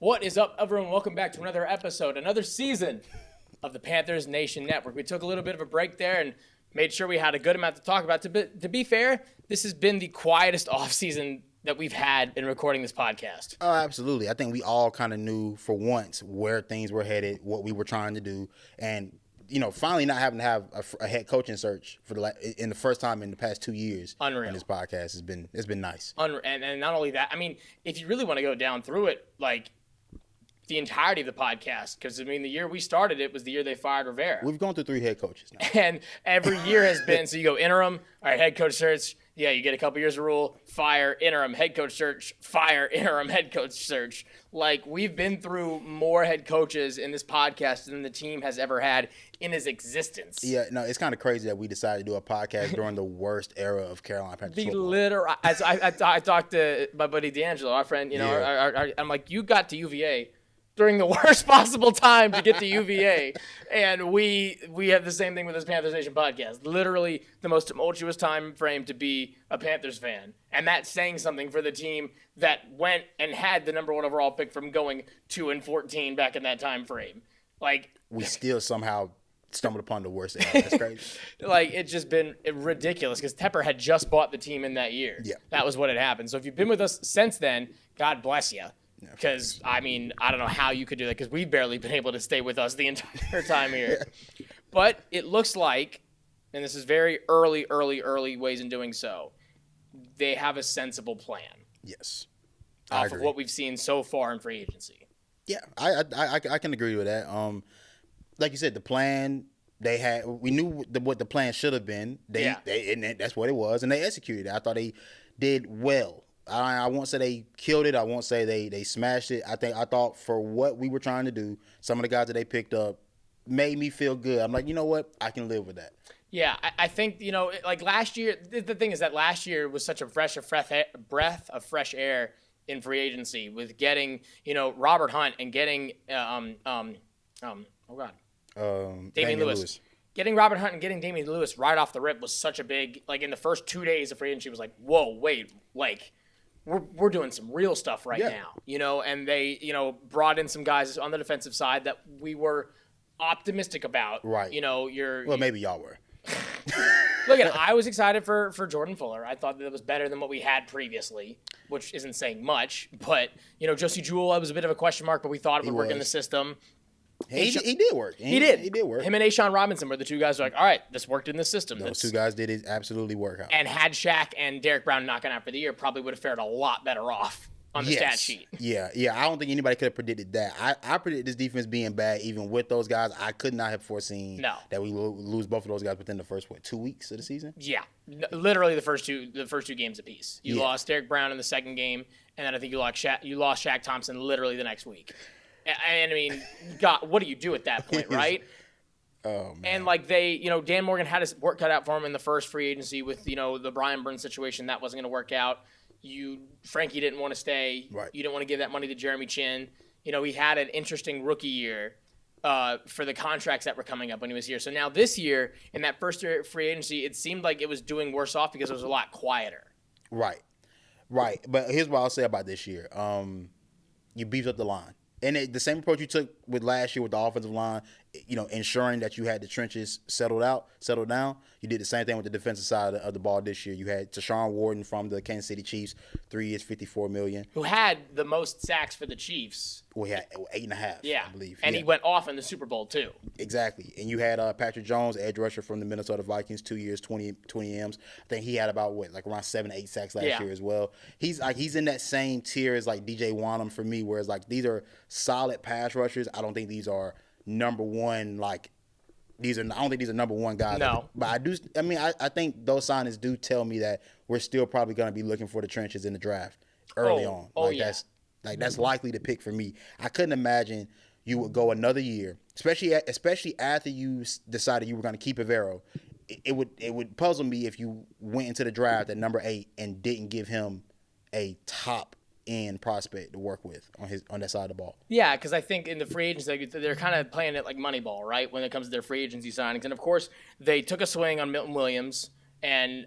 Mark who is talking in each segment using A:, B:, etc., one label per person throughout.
A: What is up, everyone? Welcome back to another episode, another season of the Panthers Nation Network. We took a little bit of a break there and made sure we had a good amount to talk about. To be fair, this has been the quietest offseason that we've had in recording this podcast.
B: Oh, absolutely. I think we all kind of knew for once where things were headed, what we were trying to do, and finally not having to have a head coaching search for in the first time in the past 2 years.
A: Unreal.
B: On this podcast has been nice.
A: And not only that, I mean, if you really want to go down through it, like the entirety of the podcast, because I mean, the year we started it was the year they fired Rivera.
B: We've gone through 3 head coaches now.
A: And every year has been, so you go interim, all right, head coach search, yeah, you get a couple years of rule, fire, interim, head coach search, fire, interim, head coach search. Like, we've been through more head coaches in this podcast than the team has ever had in its existence.
B: Yeah, no, it's kind of crazy that we decided to do a podcast during the worst era of Carolina Panthers football.
A: I talked to my buddy D'Angelo, our friend, I'm like, you got to UVA during the worst possible time to get to UVA. And we have the same thing with this Panthers Nation podcast. Literally the most tumultuous time frame to be a Panthers fan. And that's saying something for the team that went and had the number 1 overall pick from going 2-14 back in that time frame. Like,
B: we still somehow stumbled upon the worst era. That's crazy.
A: Like, it's just been ridiculous because Tepper had just bought the team in that year.
B: Yeah.
A: That was what had happened. So if you've been with us since then, God bless you. Because, I mean, I don't know how you could do that because we've barely been able to stay with us the entire time here. But it looks like, and this is very early ways in doing so, they have a sensible plan.
B: Yes.
A: Off of what we've seen so far in free agency.
B: Yeah, I can agree with that. Like you said, the plan they had, we knew what the plan should have been. And that's what it was, and they executed it. I thought they did well. I won't say they killed it. I won't say they smashed it. I thought for what we were trying to do, some of the guys that they picked up made me feel good. I'm like, you know what? I can live with that.
A: Yeah, I think, like last year, the thing is that last year was such a breath of fresh air in free agency with getting, Robert Hunt and getting, Damian Lewis. Getting Robert Hunt and getting Damian Lewis right off the rip was such a big, like in the first 2 days of free agency was like, whoa, wait, like, we're doing some real stuff right now, and they, brought in some guys on the defensive side that we were optimistic about.
B: Right. Well, maybe y'all were.
A: Look, I was excited for Jordan Fuller. I thought that it was better than what we had previously, which isn't saying much. But, Josie Jewell, it was a bit of a question mark, but we thought it would work in the system.
B: He did work.
A: He did.
B: He did work.
A: Him and Ashawn Robinson were the two guys who were like, all right, this worked in the system.
B: Those two guys did absolutely work out.
A: And had Shaq and Derek Brown knocking out for the year, probably would have fared a lot better off on the stat sheet.
B: Yeah. I don't think anybody could have predicted that. I predicted this defense being bad even with those guys. I could not have foreseen that we will lose both of those guys within the first 2 weeks of the season. Yeah,
A: literally the first two games apiece. You lost Derek Brown in the second game, and then I think you lost Shaq Thompson literally the next week. And I mean, God, what do you do at that point, right?
B: Oh, man.
A: And like they, Dan Morgan had his work cut out for him in the first free agency with, the Brian Burns situation. That wasn't going to work out. Frankie didn't want to stay.
B: Right.
A: You didn't want to give that money to Jeremy Chin. He had an interesting rookie year for the contracts that were coming up when he was here. So now this year, in that first year free agency, it seemed like it was doing worse off because it was a lot quieter.
B: Right. But here's what I'll say about this year. You beefed up the line. And the same approach you took with last year with the offensive line, ensuring that you had the trenches settled down. You did the same thing with the defensive side of the ball this year. You had Tashawn Warden from the Kansas City Chiefs, 3 years, $54 million.
A: Who had the most sacks for the Chiefs.
B: Well, he had 8.5, I believe.
A: And he went off in the Super Bowl, too.
B: Exactly. And you had Patrick Jones, edge rusher from the Minnesota Vikings, 2 years, 20 M's. I think he had about, around 7 to 8 sacks last year as well. He's in that same tier as, DJ Wanham for me, whereas, these are solid pass rushers. I don't think these are number one, I don't think these are number one guys.
A: No.
B: But I think those signings do tell me that we're still probably going to be looking for the trenches in the draft early on. That's likely to pick for me. I couldn't imagine you would go another year, especially after you decided you were going to keep Evero. It would puzzle me if you went into the draft at number 8 and didn't give him a top end prospect to work with on that side of the ball.
A: Yeah, because I think in the free agency, they're kind of playing it like Moneyball, right? When it comes to their free agency signings, and of course they took a swing on Milton Williams, and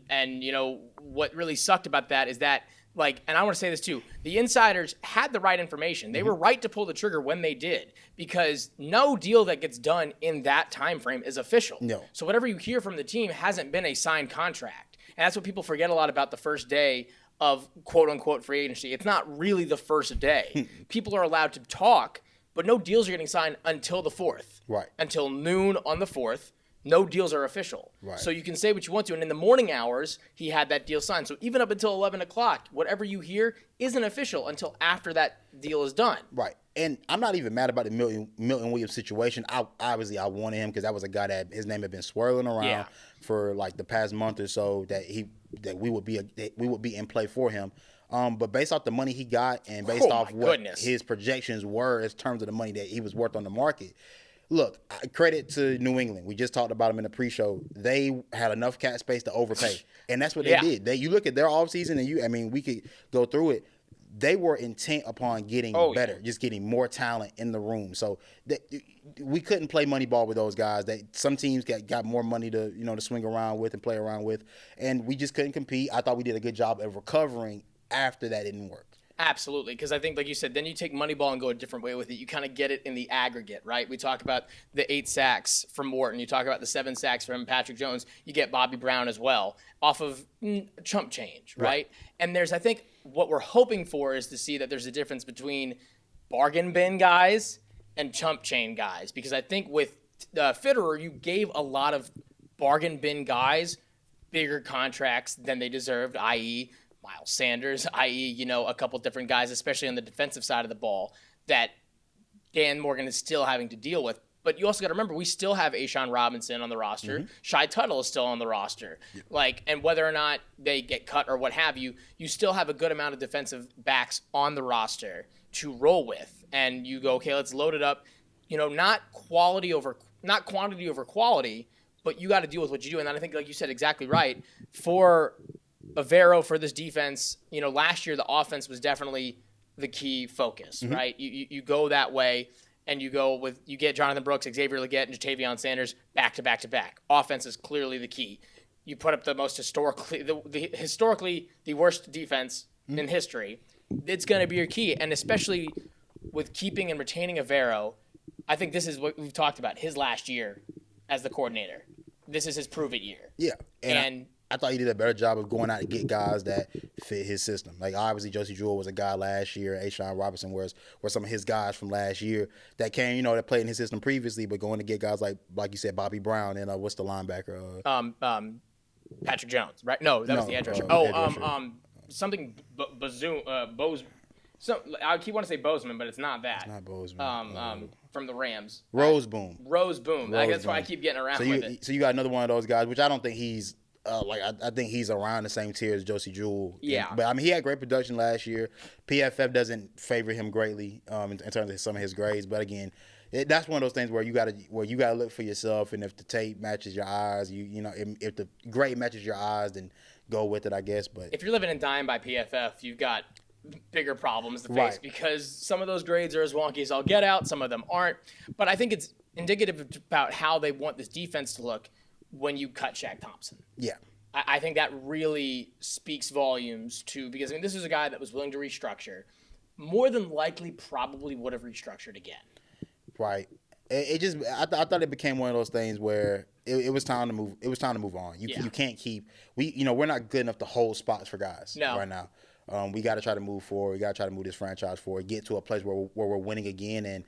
A: what really sucked about that is that Like, and I want to say this too, the insiders had the right information. They were right to pull the trigger when they did, because no deal that gets done in that time frame is official.
B: No.
A: So whatever you hear from the team hasn't been a signed contract. And that's what people forget a lot about the first day of quote unquote free agency. It's not really the first day. People are allowed to talk, but no deals are getting signed until the 4th.
B: Right.
A: Until noon on the 4th. No deals are official.
B: Right.
A: So you can say what you want to. And in the morning hours, he had that deal signed. So even up until 11 o'clock, whatever you hear isn't official until after that deal is done.
B: Right. And I'm not even mad about the Milton Williams situation. I wanted him because that was a guy that his name had been swirling around for like the past month or so that we would be in play for him. But based off the money he got and based off what his projections were in terms of the money that he was worth on the market, look, credit to New England. We just talked about them in the pre-show. They had enough cap space to overpay, and that's what they did. You look at their offseason, and we could go through it. They were intent upon getting better, just getting more talent in the room. So we couldn't play money ball with those guys. Some teams got more money to swing around with and play around with, and we just couldn't compete. I thought we did a good job of recovering after that didn't work.
A: Absolutely, because I think, like you said, then you take Moneyball and go a different way with it. You kind of get it in the aggregate, right? We talk about the 8 sacks from Morton. You talk about the 7 sacks from Patrick Jones. You get Bobby Brown as well off of chump change, right? And I think what we're hoping for is to see that there's a difference between bargain bin guys and chump chain guys, because I think with Fitterer, you gave a lot of bargain bin guys bigger contracts than they deserved, i.e., Miles Sanders, i.e., a couple different guys, especially on the defensive side of the ball, that Dan Morgan is still having to deal with. But you also got to remember, we still have A'Shawn Robinson on the roster. Shai Tuttle is still on the roster. And whether or not they get cut or what have you, you still have a good amount of defensive backs on the roster to roll with. And you go, okay, let's load it up. Not quantity over quality, but you got to deal with what you do. And then I think, like you said, exactly right. For Avero, for this defense, last year the offense was definitely the key focus, right? You go that way, and you get Jonathan Brooks, Xavier Legette, and Jatavion Sanders back to back to back. Offense is clearly the key. You put up the most historically the worst defense in history. It's going to be your key, and especially with keeping and retaining Avero, I think this is what we've talked about, his last year as the coordinator. This is his prove-it year.
B: Yeah, and I thought he did a better job of going out and get guys that fit his system. Like, obviously, Josie Jewell was a guy last year. A'Shawn Robinson were some of his guys from last year that came, that played in his system previously, but going to get guys like you said, Bobby Brown and what's the linebacker?
A: Patrick Jones, right? No, that was the edge rusher. Something Bose. So I keep wanting to say Bozeman, but it's not that.
B: It's not Bozeman.
A: From the Rams.
B: Rose Boom.
A: That's why I keep getting around with it.
B: So you got another one of those guys, which I don't think he's. I think he's around the same tier as Josie Jewell.
A: Yeah.
B: But, he had great production last year. PFF doesn't favor him greatly in terms of some of his grades. But, again, that's one of those things where you gotta look for yourself. And if the tape matches your eyes, if the grade matches your eyes, then go with it, I guess. But
A: if you're living and dying by PFF, you've got bigger problems to face because some of those grades are as wonky as I'll get out. Some of them aren't. But I think it's indicative about how they want this defense to look when you cut Shaq Thompson.
B: Yeah.
A: I think that really speaks volumes because this is a guy that was willing to restructure. More than likely probably would have restructured again.
B: Right. I thought it became one of those things where it was time to move. It was time to move on. You can't keep we're not good enough to hold spots for guys right now. We got to try to move forward. We got to try to move this franchise forward. Get to a place where we're winning again. And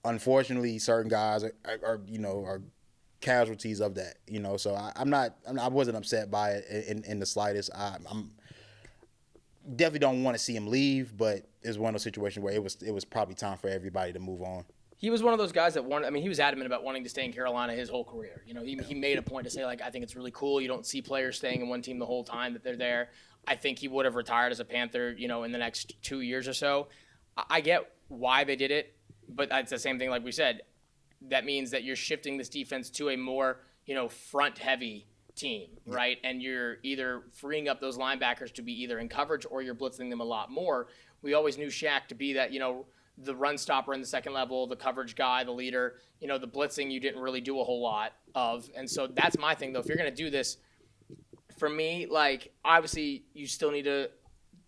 B: unfortunately, certain guys are casualties of that. So I wasn't upset by it in the slightest. I'm definitely don't want to see him leave, but it's one of those situations where it was probably time for everybody to move on.
A: He was one of those guys that he was adamant about wanting to stay in Carolina his whole career. He made a point to say, I think it's really cool. You don't see players staying in one team the whole time that they're there. I think he would have retired as a Panther, in the next 2 years or so. I get why they did it, but it's the same thing like we said. That means that you're shifting this defense to a more, front-heavy team, right? And you're either freeing up those linebackers to be either in coverage or you're blitzing them a lot more. We always knew Shaq to be that, the run stopper in the second level, the coverage guy, the leader. The blitzing you didn't really do a whole lot of. And so that's my thing, though. If you're going to do this, for me, obviously you still need to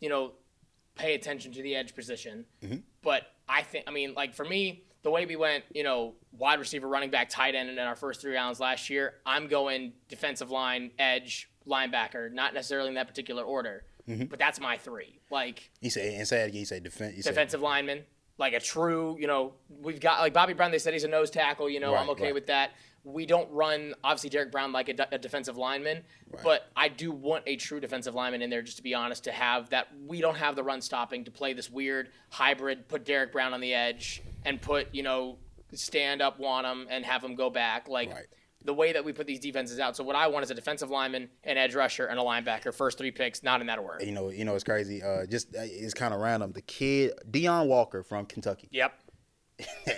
A: pay attention to the edge position.
B: Mm-hmm.
A: But like for me, the way we went, wide receiver, running back, tight end in our first 3 rounds last year, I'm going defensive line, edge, linebacker, not necessarily in that particular order.
B: Mm-hmm.
A: But that's my 3. Like
B: you say
A: defensive lineman, like a true, we've got like Bobby Brown. They said he's a nose tackle. I'm okay with that. We don't run obviously Derek Brown like a defensive lineman, but I do want a true defensive lineman in there. Just to be honest, to have that we don't have the run stopping to play this weird hybrid. Put Derek Brown on the edge and put stand up Wanham and have him go back like. Right. The way that we put these defenses out. So what I want is a defensive lineman, an edge rusher, and a linebacker. First 3 picks, not in that order.
B: It's crazy. It's kind of random. The kid Deion Walker from Kentucky.
A: Yep.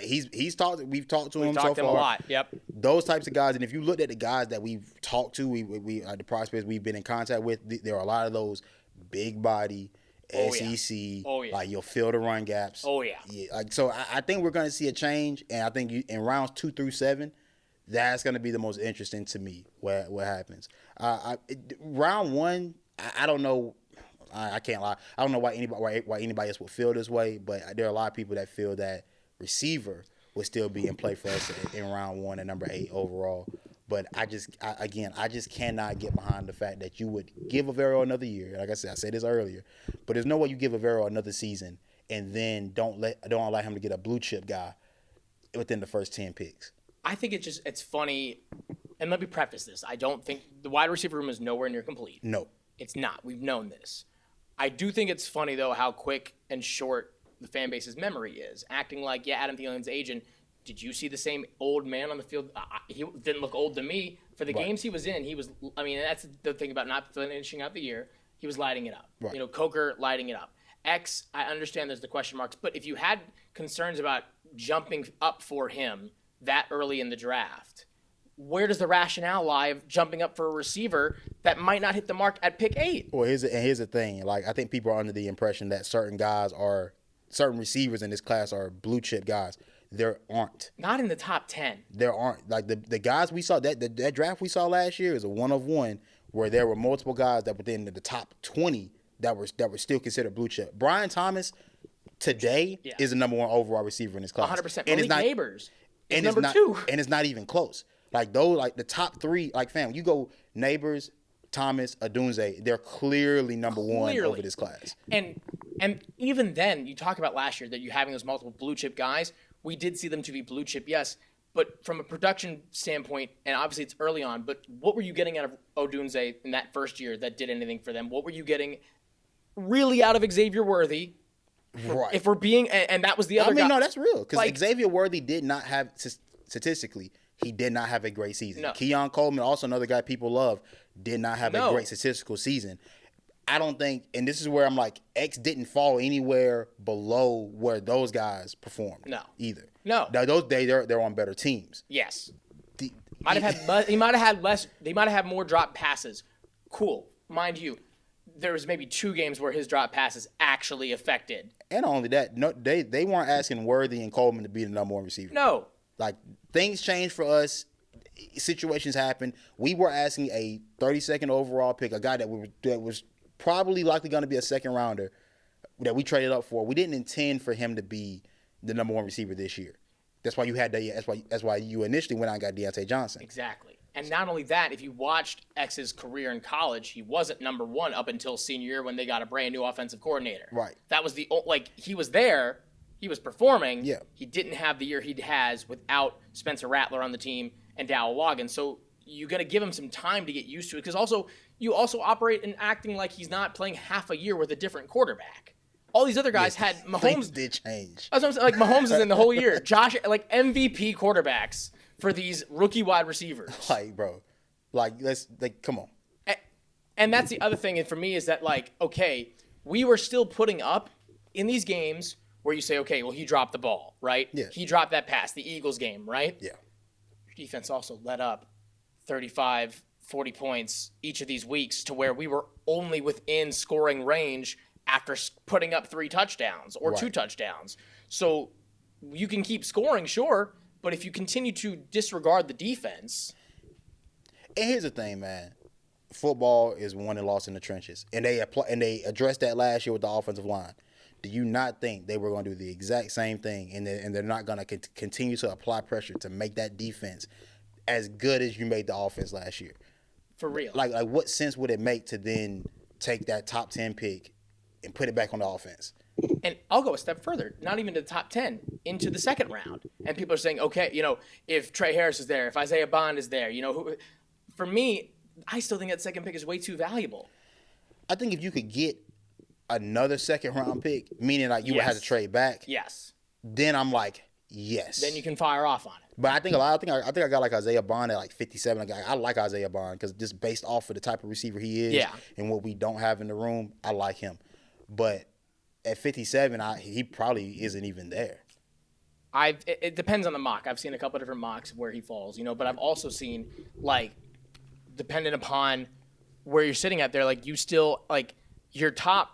B: We've talked to him so far.
A: We've talked to him a lot. Yep.
B: Those types of guys, and if you looked at the guys that we've talked to, we the prospects we've been in contact with, there are a lot of those big body. SEC, like you'll fill the run gaps.
A: Oh yeah.
B: Like so, I think we're going to see a change, and I think in rounds 2 through 7. That's going to be the most interesting to me, what happens. Round 1, I don't know. I can't lie. I don't know why anybody else would feel this way, but there are a lot of people that feel that receiver would still be in play for us in round 1 and number 8 overall. But I just cannot get behind the fact that you would give Avero another year. Like I said this earlier, but there's no way you give Avero another season and then don't allow him to get a blue chip guy within the first 10 picks.
A: I think it's funny, and let me preface this. I don't think the wide receiver room is nowhere near complete.
B: No.
A: It's not. We've known this. I do think it's funny, though, how quick and short the fan base's memory is. Acting like, Adam Thielen's agent, did you see the same old man on the field? He didn't look old to me. For the games he was in, that's the thing about not finishing out the year. He was lighting it up. Right. Coker lighting it up. X, I understand there's the question marks, but if you had concerns about jumping up for him that early in the draft, where does the rationale lie of jumping up for a receiver that might not hit the mark at pick 8?
B: Well, here's the thing. Like, I think people are under the impression that certain receivers in this class are blue chip guys. There aren't.
A: Not in the top 10.
B: There aren't. Like the guys we saw, that draft we saw last year is a 1 of 1 where there were multiple guys that were within the top 20 that were still considered blue chip. Brian Thomas today is the number 1 overall receiver in this class.
A: 100%. And Neighbors. And number 2.
B: And it's not even close. Like the top 3, like fam, you go Neighbors, Thomas, Odunze, they're clearly number 1 over this class.
A: And even then, you talk about last year that you're having those multiple blue chip guys. We did see them to be blue chip, yes. But from a production standpoint, and obviously it's early on, but what were you getting out of Odunze in that first year that did anything for them? What were you getting really out of Xavier Worthy?
B: Right.
A: If we're being, and that was the other guy.
B: No, that's real. Because Xavier Worthy did not have, statistically, he did not have a great season.
A: No.
B: Keon Coleman, also another guy people love, did not have a great statistical season. I don't think, and this is where I'm like, X didn't fall anywhere below where those guys performed.
A: No.
B: Either.
A: No.
B: Now, those days, they're on better teams.
A: Yes. He might have had less. They might have had more drop passes. Cool. Mind you, there was maybe 2 games where his drop passes actually affected.
B: And not only that, no, they weren't asking Worthy and Coleman to be the number 1 receiver.
A: No.
B: Like, things changed for us. Situations happen. We were asking a 32nd overall pick, a guy that was probably likely going to be a second rounder that we traded up for. We didn't intend for him to be the number 1 receiver this year. That's why you had that's why you initially went out and got Deontay Johnson.
A: Exactly. And not only that, if you watched X's career in college, he wasn't number 1 up until senior year when they got a brand new offensive coordinator.
B: Right.
A: That was he was there, he was performing.
B: Yeah.
A: He didn't have the year he has without Spencer Rattler on the team and Dow Logan. So you got to give him some time to get used to it, because you also operate in acting like he's not playing half a year with a different quarterback. All these other guys had Mahomes.
B: Things did change.
A: That's what I'm saying. Like, Mahomes is in the whole year. Josh, like MVP quarterbacks for these rookie wide receivers.
B: Like, bro, come on.
A: And that's the other thing, and for me, is that, okay, we were still putting up in these games where you say, okay, well, he dropped the ball, right?
B: Yeah.
A: He dropped that pass, the Eagles game, right?
B: Yeah.
A: Your defense also let up 35, 40 points each of these weeks to where we were only within scoring range after putting up 3 touchdowns or 2 touchdowns. So you can keep scoring, sure, but if you continue to disregard the defense.
B: And here's the thing, man. football is won and lost in the trenches, and they addressed that last year with the offensive line. Do you not think they were going to do the exact same thing, and they're not going to continue to apply pressure to make that defense as good as you made the offense last year?
A: For real.
B: Like what sense would it make to then take that top 10 pick and put it back on the offense?
A: And I'll go a step further, not even to the top 10, into the second round. And people are saying, okay, if Trey Harris is there, if Isaiah Bond is there, for me, I still think that second pick is way too valuable.
B: I think if you could get another second round pick, meaning like you would have to trade back.
A: Yes.
B: Then I'm like, yes.
A: Then you can fire off on it.
B: But I think I got like Isaiah Bond at like 57. I like Isaiah Bond because just based off of the type of receiver he is and what we don't have in the room, I like him. But at 57, he probably isn't even there.
A: It depends on the mock. I've seen a couple of different mocks where he falls, but I've also seen, like, dependent upon where you're sitting at there, like, you still, like, your top,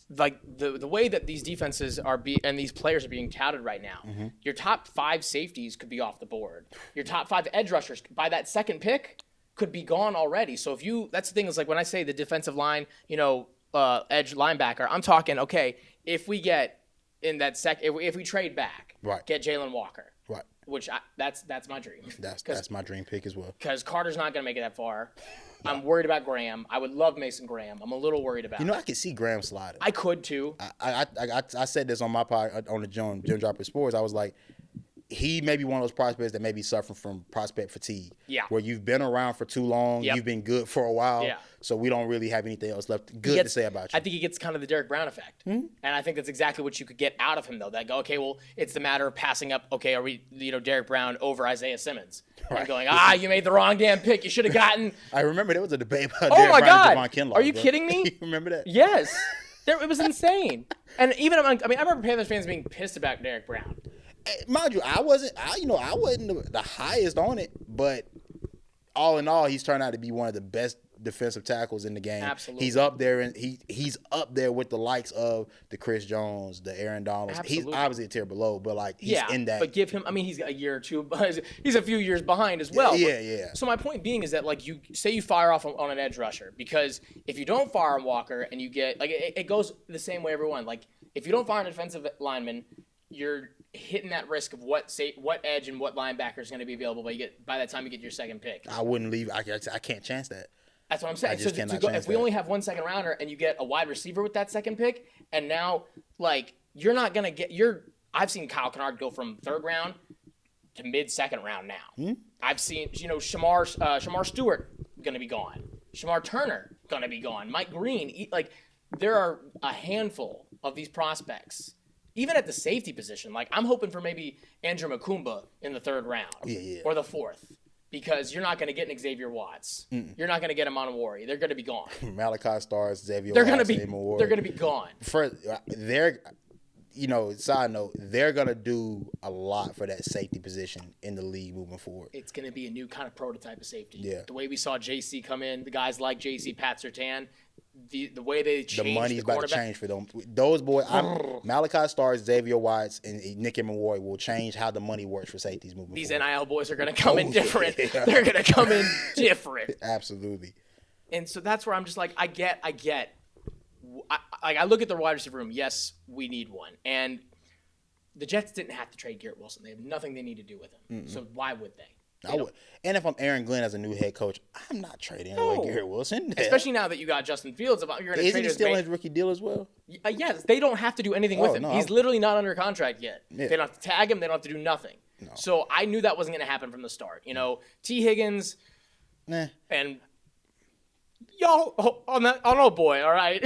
A: like, the way that these defenses and these players are being touted right now, your top 5 safeties could be off the board. Your top 5 edge rushers, by that second pick, could be gone already. So that's the thing, is like, when I say the defensive line, edge linebacker, I'm talking, okay, if we get in that if we trade back, get Jalen Walker, which that's my dream.
B: That's my dream pick as well.
A: Because Carter's not going to make it that far. I'm worried about Graham. I would love Mason Graham. I'm a little worried about it.
B: I could see Graham sliding.
A: I could too.
B: I said this on my pod on the Jim Dropper Sports. I was like, he may be one of those prospects that may be suffering from prospect fatigue. Yeah. Where you've been around for too long, you've been good for a while, so we don't really have anything else left to say about you.
A: I think he gets kind of the Derek Brown effect. And I think that's exactly what you could get out of him, though. That go, okay, well, it's the matter of passing up, okay, are we, Derek Brown over Isaiah Simmons? Right. And going, you made the wrong damn pick. You should have gotten.
B: I remember there was a debate about Derek Brown and Javon Kinlaw.
A: Are you kidding me?
B: You remember that?
A: Yes. It was insane. And even, I remember Panthers fans being pissed about Derek Brown.
B: Mind you, I wasn't the highest on it, but all in all, he's turned out to be one of the best defensive tackles in the game.
A: Absolutely.
B: He's up there, and he's up there with the likes of the Chris Jones, the Aaron Donalds.
A: Absolutely.
B: He's obviously a tier below, but like he's in that.
A: But give him. He's a year or two, but he's a few years behind as well.
B: Yeah.
A: So my point being is that, like, you say you fire off on an edge rusher, because if you don't fire on Walker and you get, like, it goes the same way everyone. Like, if you don't fire on a defensive lineman, you're hitting that risk of what edge and what linebacker is going to be available by that time you get your second pick.
B: I wouldn't leave. I can't chance that.
A: That's what I'm saying. So if we only have one second rounder and you get a wide receiver with that second pick, and now, like, you're not going to get I've seen Kyle Kennard go from third round to mid-second round now. I've seen, Shamar Stewart going to be gone. Shamar Turner going to be gone. Mike Green. Like, there are a handful of these prospects. Even at the safety position, like, I'm hoping for maybe Andrew Makumba in the third round or the fourth, because you're not going to get an Xavier Watts. You're not going to get a Montewari. They're going to be gone.
B: Malachi Stars, Xavier
A: They're
B: Watts,
A: they're going to be gone.
B: Side note, they're going to do a lot for that safety position in the league moving forward.
A: It's going to be a new kind of prototype of safety.
B: Yeah.
A: The way we saw JC come in, the guys like JC, Pat Surtain, the way they changed
B: the money's about to change for them. Those boys, Malachi Stars, Xavier Watts, and Nick Emenwari will change how the money works for safeties moving
A: These
B: forward.
A: NIL boys are going to come in different. Yeah. They're going to come in different.
B: Absolutely.
A: And so that's where I'm just like, I get. I look at the wide receiver room. Yes, we need one. And the Jets didn't have to trade Garrett Wilson. They have nothing they need to do with him. So why would they?
B: I would. And if I'm Aaron Glenn as a new head coach, I'm not trading away Garrett Wilson.
A: Especially now that you got Justin Fields. You're going to trade
B: Isn't he still in his rookie deal as well?
A: Yes. They don't have to do anything with him.
B: No,
A: He's literally not under contract yet.
B: Yeah.
A: They don't have to tag him. They don't have to do nothing. No. So I knew that wasn't going to happen from the start. T. Higgins and y'all on oh boy, all right.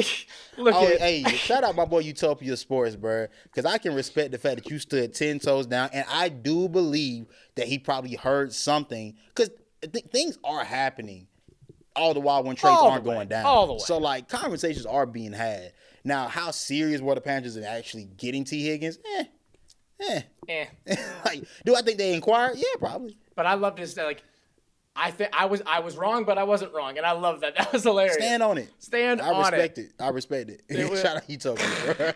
B: Hey, shout out my boy Utopia Sports, bro, because I can respect the fact that you stood 10 toes down, and I do believe that he probably heard something, because things are happening all the while when trades aren't going down.
A: All the way.
B: So, like, conversations are being had. Now, how serious were the Panthers in actually getting T. Higgins? Like, do I think they inquired? Yeah, probably.
A: But I love this. Like, I was wrong, but I wasn't wrong, and I love that. That was hilarious.
B: Stand on it. I respect it. Shout out Utopia, bro.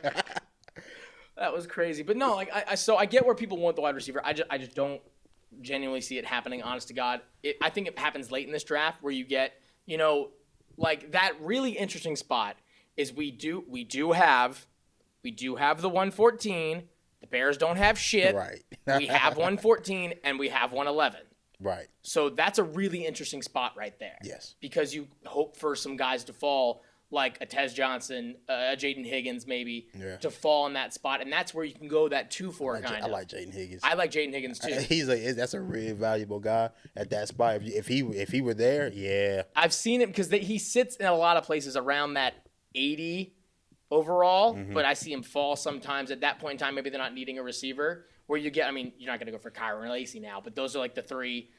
A: That was crazy. But no, like, so I get where people want the wide receiver. I just don't genuinely see it happening, honest to God. I think it happens late in this draft where you get like that really interesting spot is we do have the 114. The Bears don't have shit.
B: Right.
A: We have 114 and we have 111.
B: Right.
A: So that's a really interesting spot right there.
B: Yes.
A: Because you hope for some guys to fall, like a Tez Johnson, Jaden Higgins maybe, to fall in that spot. And that's where you can go that 2-4 kind of.
B: I like Jaden Higgins.
A: I like Jaden Higgins too.
B: That's a really valuable guy at that spot. If he were there, yeah.
A: I've seen it because he sits in a lot of places around that 80 overall, but I see him fall sometimes. At that point in time, maybe they're not needing a receiver. Where you get, I mean, you're not going to go for Kyron Lacy now, but those are like the three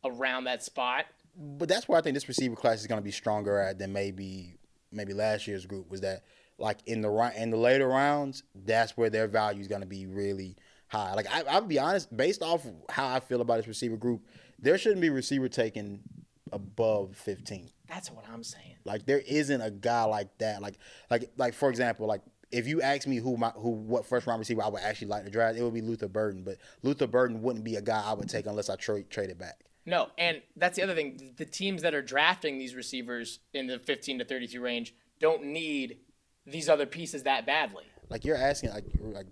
A: around that spot.
B: But that's where I think this receiver class is going to be stronger at than maybe last year's group, was that like in the later rounds, that's where their value is going to be really high. Like I'll be honest, based off how I feel about this receiver group, there shouldn't be a receiver taken above 15.
A: That's what I'm saying.
B: Like there isn't a guy like that. Like for example, like if you ask me what first round receiver I would actually like to draft, it would be Luther Burden. But Luther Burden wouldn't be a guy I would take unless I trade it back.
A: No, and that's the other thing. The teams that are drafting these receivers in the 15 to 32 range don't need these other pieces that badly.
B: Like you're asking,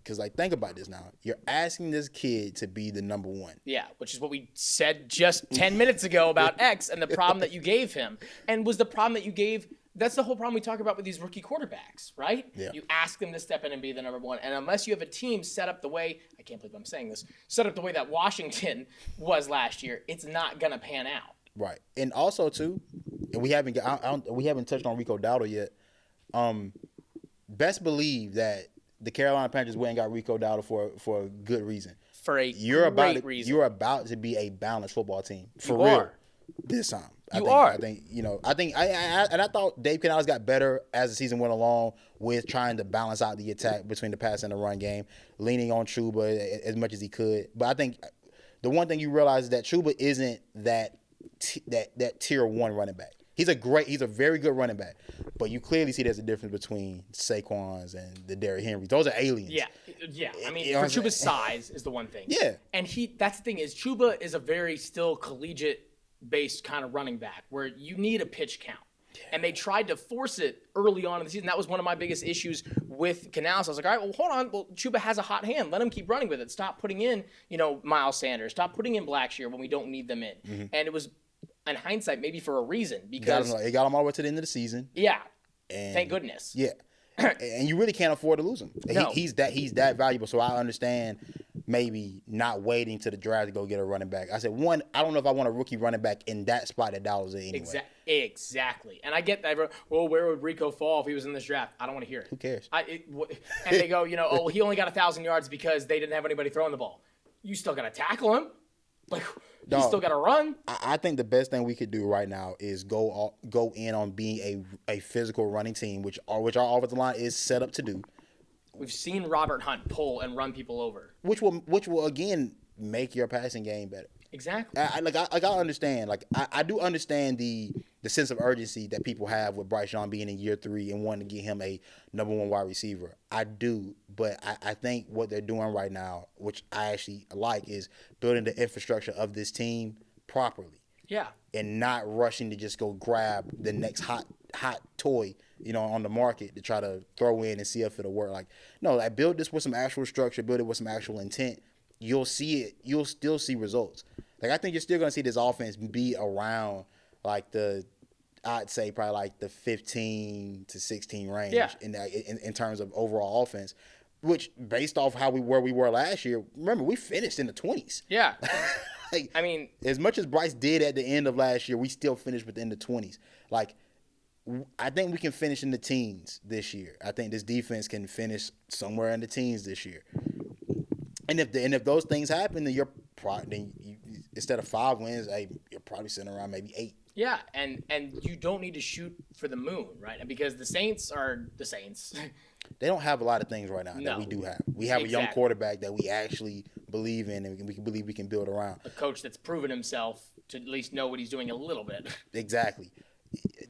B: because think about this now. You're asking this kid to be the number one.
A: Yeah, which is what we said just 10 minutes ago about X and the problem that you gave him. And was the problem that you gave, that's the whole problem we talk about with these rookie quarterbacks, right?
B: Yeah.
A: You ask them to step in and be the number one. And unless you have a team set up the way, I can't believe I'm saying this, set up the way that Washington was last year, it's not going to pan out.
B: Right. And also, too, and we haven't touched on Rico Dowdle yet. Best believe that the Carolina Panthers went and got Rico Dowdle for a good reason.
A: For a great reason.
B: You're about to be a balanced football team. For
A: you
B: real.
A: Are.
B: This time.
A: I
B: thought Dave Canales got better as the season went along with trying to balance out the attack between the pass and the run game, leaning on Chuba as much as he could. But I think the one thing you realize is that Chuba isn't that tier 1 running back. He's a very good running back, but you clearly see there's a difference between Saquon's and the Derrick Henry. Those are aliens.
A: Yeah. I mean, for Chuba's size is the one thing.
B: Yeah.
A: And that's the thing is Chuba is a very still collegiate-based kind of running back where you need a pitch count. Yeah. And they tried to force it early on in the season. That was one of my biggest issues with Canales. I was like, all right, well, hold on. Well, Chuba has a hot hand. Let him keep running with it. Stop putting in, Miles Sanders. Stop putting in Blackshear when we don't need them in. Mm-hmm. And it was, in hindsight, maybe for a reason. Because
B: he got him all the way to the end of the season.
A: Yeah. And thank goodness.
B: Yeah. And you really can't afford to lose him.
A: No.
B: He's that valuable. So I understand maybe not waiting to the draft to go get a running back. I said, one, I don't know if I want a rookie running back in that spot that Dowdle's in anyway.
A: Exactly. And I get that. Well, where would Rico fall if he was in this draft? I don't want to hear it.
B: Who cares?
A: And they go, he only got 1,000 yards because they didn't have anybody throwing the ball. You still got to tackle him. Like, you still got to run.
B: I think the best thing we could do right now is go in on being a physical running team, which our offensive line is set up to do.
A: We've seen Robert Hunt pull and run people over,
B: which will again make your passing game better.
A: Exactly.
B: I understand. Like I do understand the sense of urgency that people have with Bryce Young being in year 3 and wanting to get him a number 1 wide receiver. I do, but I think what they're doing right now, which I actually like, is building the infrastructure of this team properly.
A: Yeah.
B: And not rushing to just go grab the next hot toy, on the market to try to throw in and see if it'll work. Like, no, build this with some actual structure, build it with some actual intent. You'll see it. You'll still see results. Like, I think you're still going to see this offense be around, like, I'd say probably like the 15 to 16 range in terms of overall offense, which based off where we were last year, remember, we finished in the 20s.
A: Yeah.
B: Like,
A: I mean,
B: as much as Bryce did at the end of last year, we still finished within the 20s. Like, I think we can finish in the teens this year. I think this defense can finish somewhere in the teens this year. And if those things happen, then instead of 5 wins, you're probably sitting around maybe 8.
A: Yeah, and you don't need to shoot for the moon, right? Because the Saints are the Saints.
B: They don't have a lot of things right now that we do have. We have a young quarterback that we actually believe in and we believe we can build around.
A: A coach that's proven himself to at least know what he's doing a little bit. Exactly.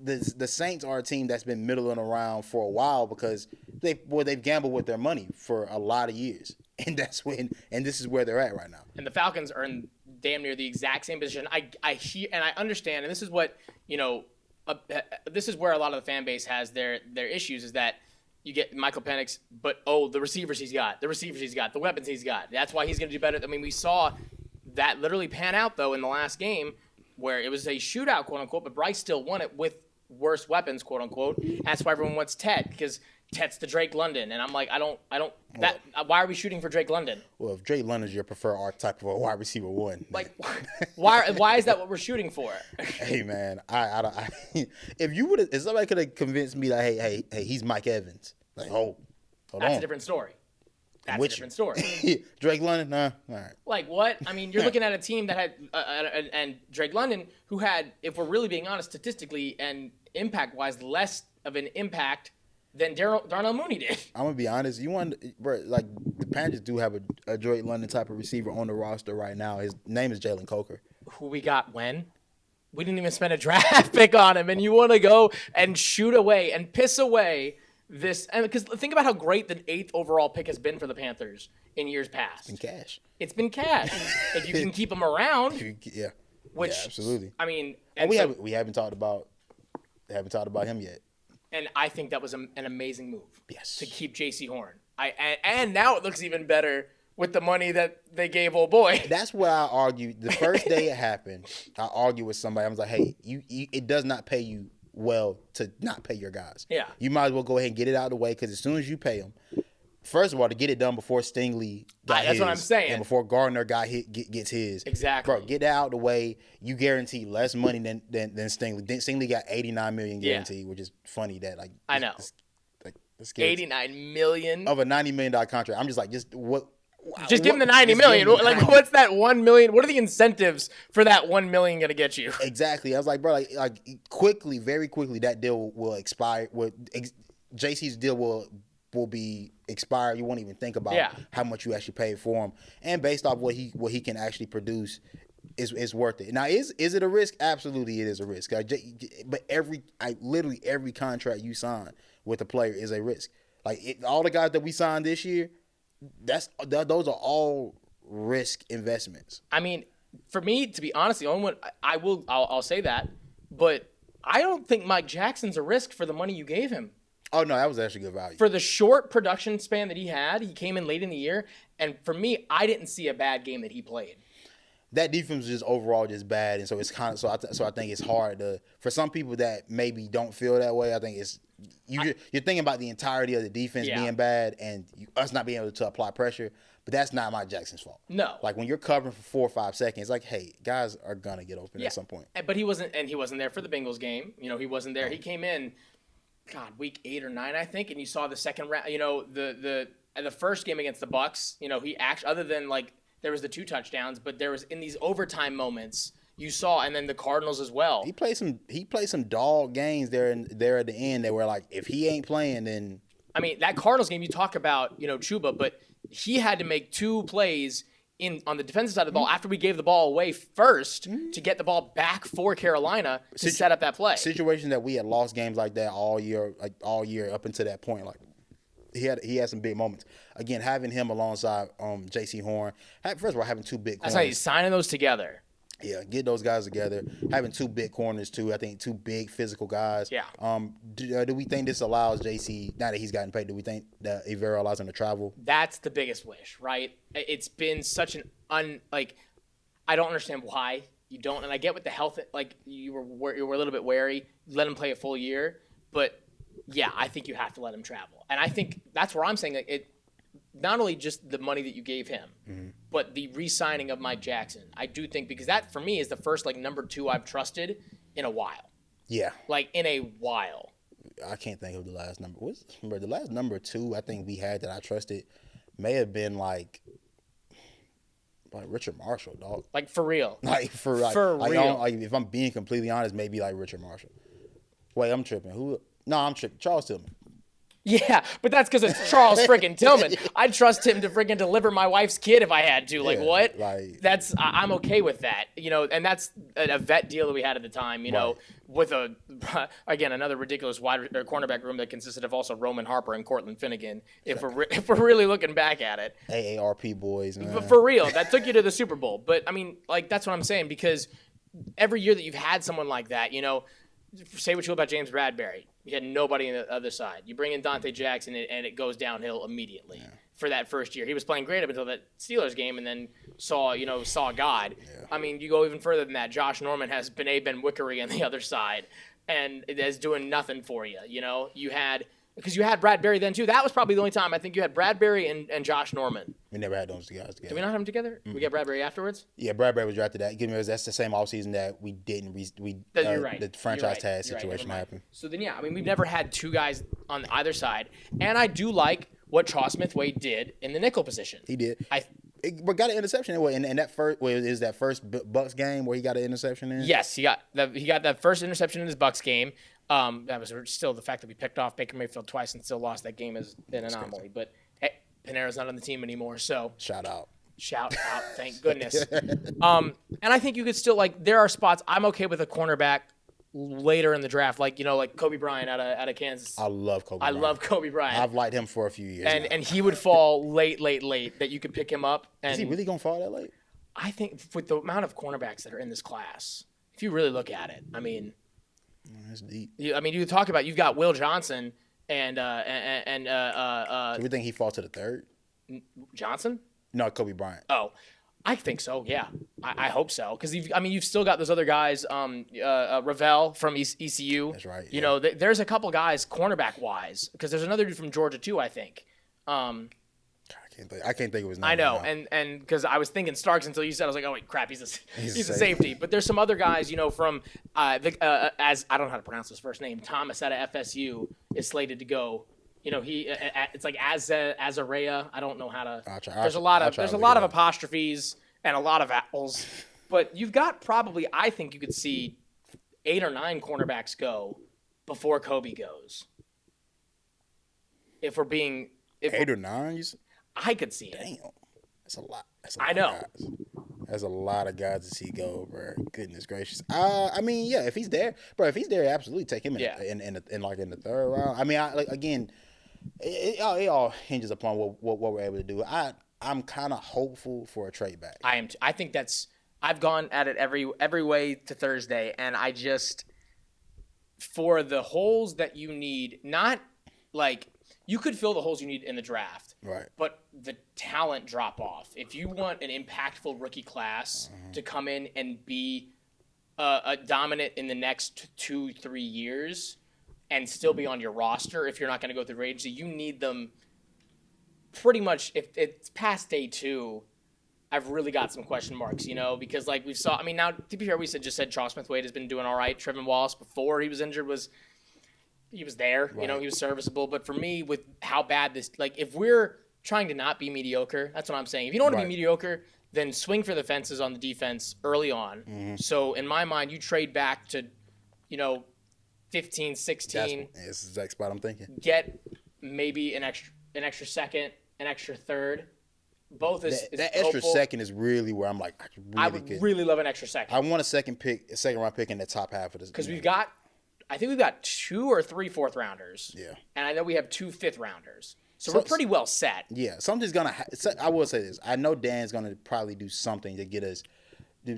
B: The Saints are a team that's been middling around for a while because they've gambled with their money for a lot of years. And this is where they're at right now.
A: And the Falcons are in damn near the exact same position. I hear and I understand, and this is what, this is where a lot of the fan base has their issues, is that you get Michael Penix, but the receivers he's got, the weapons he's got. That's why he's going to do better. I mean, we saw that literally pan out, though, in the last game where it was a shootout, quote unquote, but Bryce still won it with worse weapons, quote unquote. That's why everyone wants Tet, because Tet's the Drake London. And I'm like, why are we shooting for Drake London?
B: Well, if Drake London's your preferred archetype of a wide receiver one.
A: Like, why is that what we're shooting for?
B: Hey, man, if somebody could have convinced me that, hey, he's Mike Evans. Like, hold
A: That's
B: on.
A: a different story. That's a different story.
B: Drake London? Nah, all right.
A: Like what? I mean, you're looking at a team that had and Drake London, who had, if we're really being honest, statistically and impact-wise, less of an impact than Darnell Mooney did.
B: I'm gonna be honest. The Panthers do have a Drake London type of receiver on the roster right now. His name is Jalen Coker.
A: Who we got when? We didn't even spend a draft pick on him, and you want to go and shoot away and piss away this, and because think about how great the 8th overall pick has been for the Panthers in years past. It's been cash. If you can keep them around,
B: yeah, absolutely.
A: I mean,
B: we haven't talked about him yet.
A: And I think that was an amazing move.
B: Yes,
A: to keep J.C. Horn. And now it looks even better with the money that they gave old boy.
B: That's what I argued the first day it happened. I argued with somebody. I was like, hey, it does not pay you well to not pay your guys.
A: Yeah.
B: You might as well go ahead and get it out of the way, because as soon as you pay them, first of all, to get it done before Stingley got his.
A: That's what I'm saying.
B: And before Gardner gets his.
A: Exactly.
B: Bro, get it out of the way. You guarantee less money than Stingley. Stingley got $89 million guaranteed, which is funny that, like.
A: I know. $89 million.
B: Of a $90 million contract. I'm just like, what?
A: Just give him the $90 million. Like, what's that $1 million? What are the incentives for that $1 million going to get you?
B: Exactly. I was like, bro, like quickly, very quickly, that deal will expire. JC's deal will be expired. You won't even think about how much you actually paid for him. And based off what he can actually produce, it's worth it. Now, is it a risk? Absolutely, it is a risk. But literally every contract you sign with a player is a risk. Like all the guys that we signed this year, those are all risk investments.
A: I mean, for me, to be honest, the only one I'll say that, but I don't think Mike Jackson's a risk for the money you gave him.
B: Oh no, that was actually good value.
A: For the short production span that he had, he came in late in the year, and for me, I didn't see a bad game that he played.
B: That defense was just overall just bad, and so it's kind of so I think it's hard for some people that maybe don't feel that way. I think it's you're thinking about the entirety of the defense being bad and us not being able to apply pressure, but that's not Mike Jackson's fault.
A: No,
B: like when you're covering for 4 or 5 seconds, like hey, guys are gonna get open at some point.
A: But he wasn't there for the Bengals game. He wasn't there. He came in, week 8 or 9, I think, and you saw the second round. The first game against the Bucs. He actually, other than like. There was the 2 touchdowns, but there was in these overtime moments you saw, and then the Cardinals as well.
B: He played some dog games there at the end. They were like, if he ain't playing, then
A: I mean that Cardinals game. You talk about Chuba, but he had to make 2 plays on the defensive side of the ball after we gave the ball away first to get the ball back for Carolina to set up that play.
B: Situation that we had lost games like that all year up until that point, like. He had some big moments. Again, having him alongside J.C. Horn. First of all, having 2 big corners.
A: That's how he's signing those together.
B: Yeah, get those guys together. Having 2 big corners, too. I think 2 big physical guys.
A: Yeah.
B: Do we think this allows J.C., now that he's gotten paid, do we think that Evero allows him to travel?
A: That's the biggest wish, right? It's been such I don't understand why you don't. And I get with the health, like you were a little bit wary. Let him play a full year. But yeah, I think you have to let him travel. And I think that's where I'm saying it. Not only just the money that you gave him, but the re-signing of Mike Jackson. I do think because that for me is the first number 2 I've trusted in a while.
B: Yeah,
A: in a while.
B: I can't think of the last number. The last number 2 I think we had that I trusted may have been like Richard Marshall, dog.
A: Like for real.
B: For real. If I'm being completely honest, maybe like Richard Marshall. Wait, I'm tripping. No, I'm tripping. Charles Tillman.
A: Yeah, but that's because it's Charles freaking Tillman. I'd trust him to freaking deliver my wife's kid if I had to. What? I'm okay with that. And that's a vet deal that we had at the time. With another ridiculous cornerback room that consisted of also Roman Harper and Cortland Finnegan. If we're really looking back at it,
B: AARP boys, man.
A: But for real, that took you to the Super Bowl. But I mean, that's what I'm saying because every year that you've had someone like that, say what you will about James Bradbury. You had nobody on the other side. You bring in Dante Jackson, and it goes downhill immediately for that first year. He was playing great up until that Steelers game, and then saw God. Yeah. I mean, you go even further than that. Josh Norman has Ben Wickery on the other side, and it is doing nothing for you. Because you had Bradbury then too. That was probably the only time I think you had Bradbury and Josh Norman.
B: We never had those guys together.
A: Did we not have them together? Mm-hmm. We got Bradbury afterwards?
B: Yeah, Bradbury was drafted that. That's the same offseason that we didn't.
A: You're right.
B: The franchise tag situation happened.
A: So then, I mean, we've never had two guys on either side. And I do like what Charles Smith-Wade did in the nickel position.
B: He did. But got an interception in that first. Is that first Bucks game where he got an interception in?
A: Yes, he got that first interception in his Bucks game. That was still the fact that we picked off Baker Mayfield twice and still lost that game is an anomaly. But hey, Panera's not on the team anymore, so
B: shout out,
A: thank goodness. And I think you could still there are spots I'm okay with a cornerback later in the draft, like Kobe Bryant out of Kansas.
B: I love Kobe.
A: I love Kobe Bryant.
B: I've liked him for a few years,
A: and he would fall late that you could pick him up. And
B: is he really gonna fall that late?
A: I think with the amount of cornerbacks that are in this class, if you really look at it, I mean.
B: That's deep.
A: You talk about you've got Will Johnson and
B: do we think he falls to the third?
A: Johnson?
B: No, Kobe Bryant.
A: Oh, I think so. Yeah, I hope so because you've still got those other guys. Ravel from ECU.
B: That's right. Yeah.
A: There's a couple guys cornerback wise because there's another dude from Georgia too. I think.
B: I can't think of his name.
A: I know, right and because I was thinking Starks until you said, I was like, oh wait, crap, he's a safety. But there's some other guys, from as I don't know how to pronounce his first name, Thomas out of FSU is slated to go. It's like Azarea. I don't know how to. There's a lot of apostrophes and a lot of apples, but you've got probably I think you could see 8 or 9 cornerbacks go before Kobe goes. If we're being
B: 8 or 9.
A: I could see it.
B: Damn. That's a lot.
A: I know.
B: That's a lot of guys to see go, bro. Goodness gracious. I mean, yeah, if he's there, absolutely take him in the third round. I mean, again, it all hinges upon what we're able to do. I'm kind of hopeful for a trade back.
A: I am. I think I've gone at it every way to Thursday, and I just for the holes that you need, not like. You could fill the holes you need in the draft,
B: right?
A: But the talent drop off. If you want an impactful rookie class to come in and be a dominant in the next 2-3 years and still be on your roster, if you're not going to go through agency, you need them pretty much. If it's past day 2, I've really got some question marks, because we saw. I mean, now to be fair, we just said Charles Smith-Wade has been doing all right. Trevin Wallace before he was injured he was there, right. He was serviceable. But for me, with how bad this, if we're trying to not be mediocre, that's what I'm saying. If you don't want to be mediocre, then swing for the fences on the defense early on. Mm-hmm. So in my mind, you trade back to, 15, 16.
B: That's the exact spot I'm thinking.
A: Get maybe an extra second, an extra third. Both is
B: that extra second is really where I'm like,
A: I would really love an extra second.
B: I want a second round pick in the top half of this.
A: Because I think we've got 2 or 3 4th rounders.
B: Yeah.
A: And I know we have 2 5th rounders. So we're pretty well set.
B: Yeah. Something's going to I will say this. I know Dan's going to probably do something to get us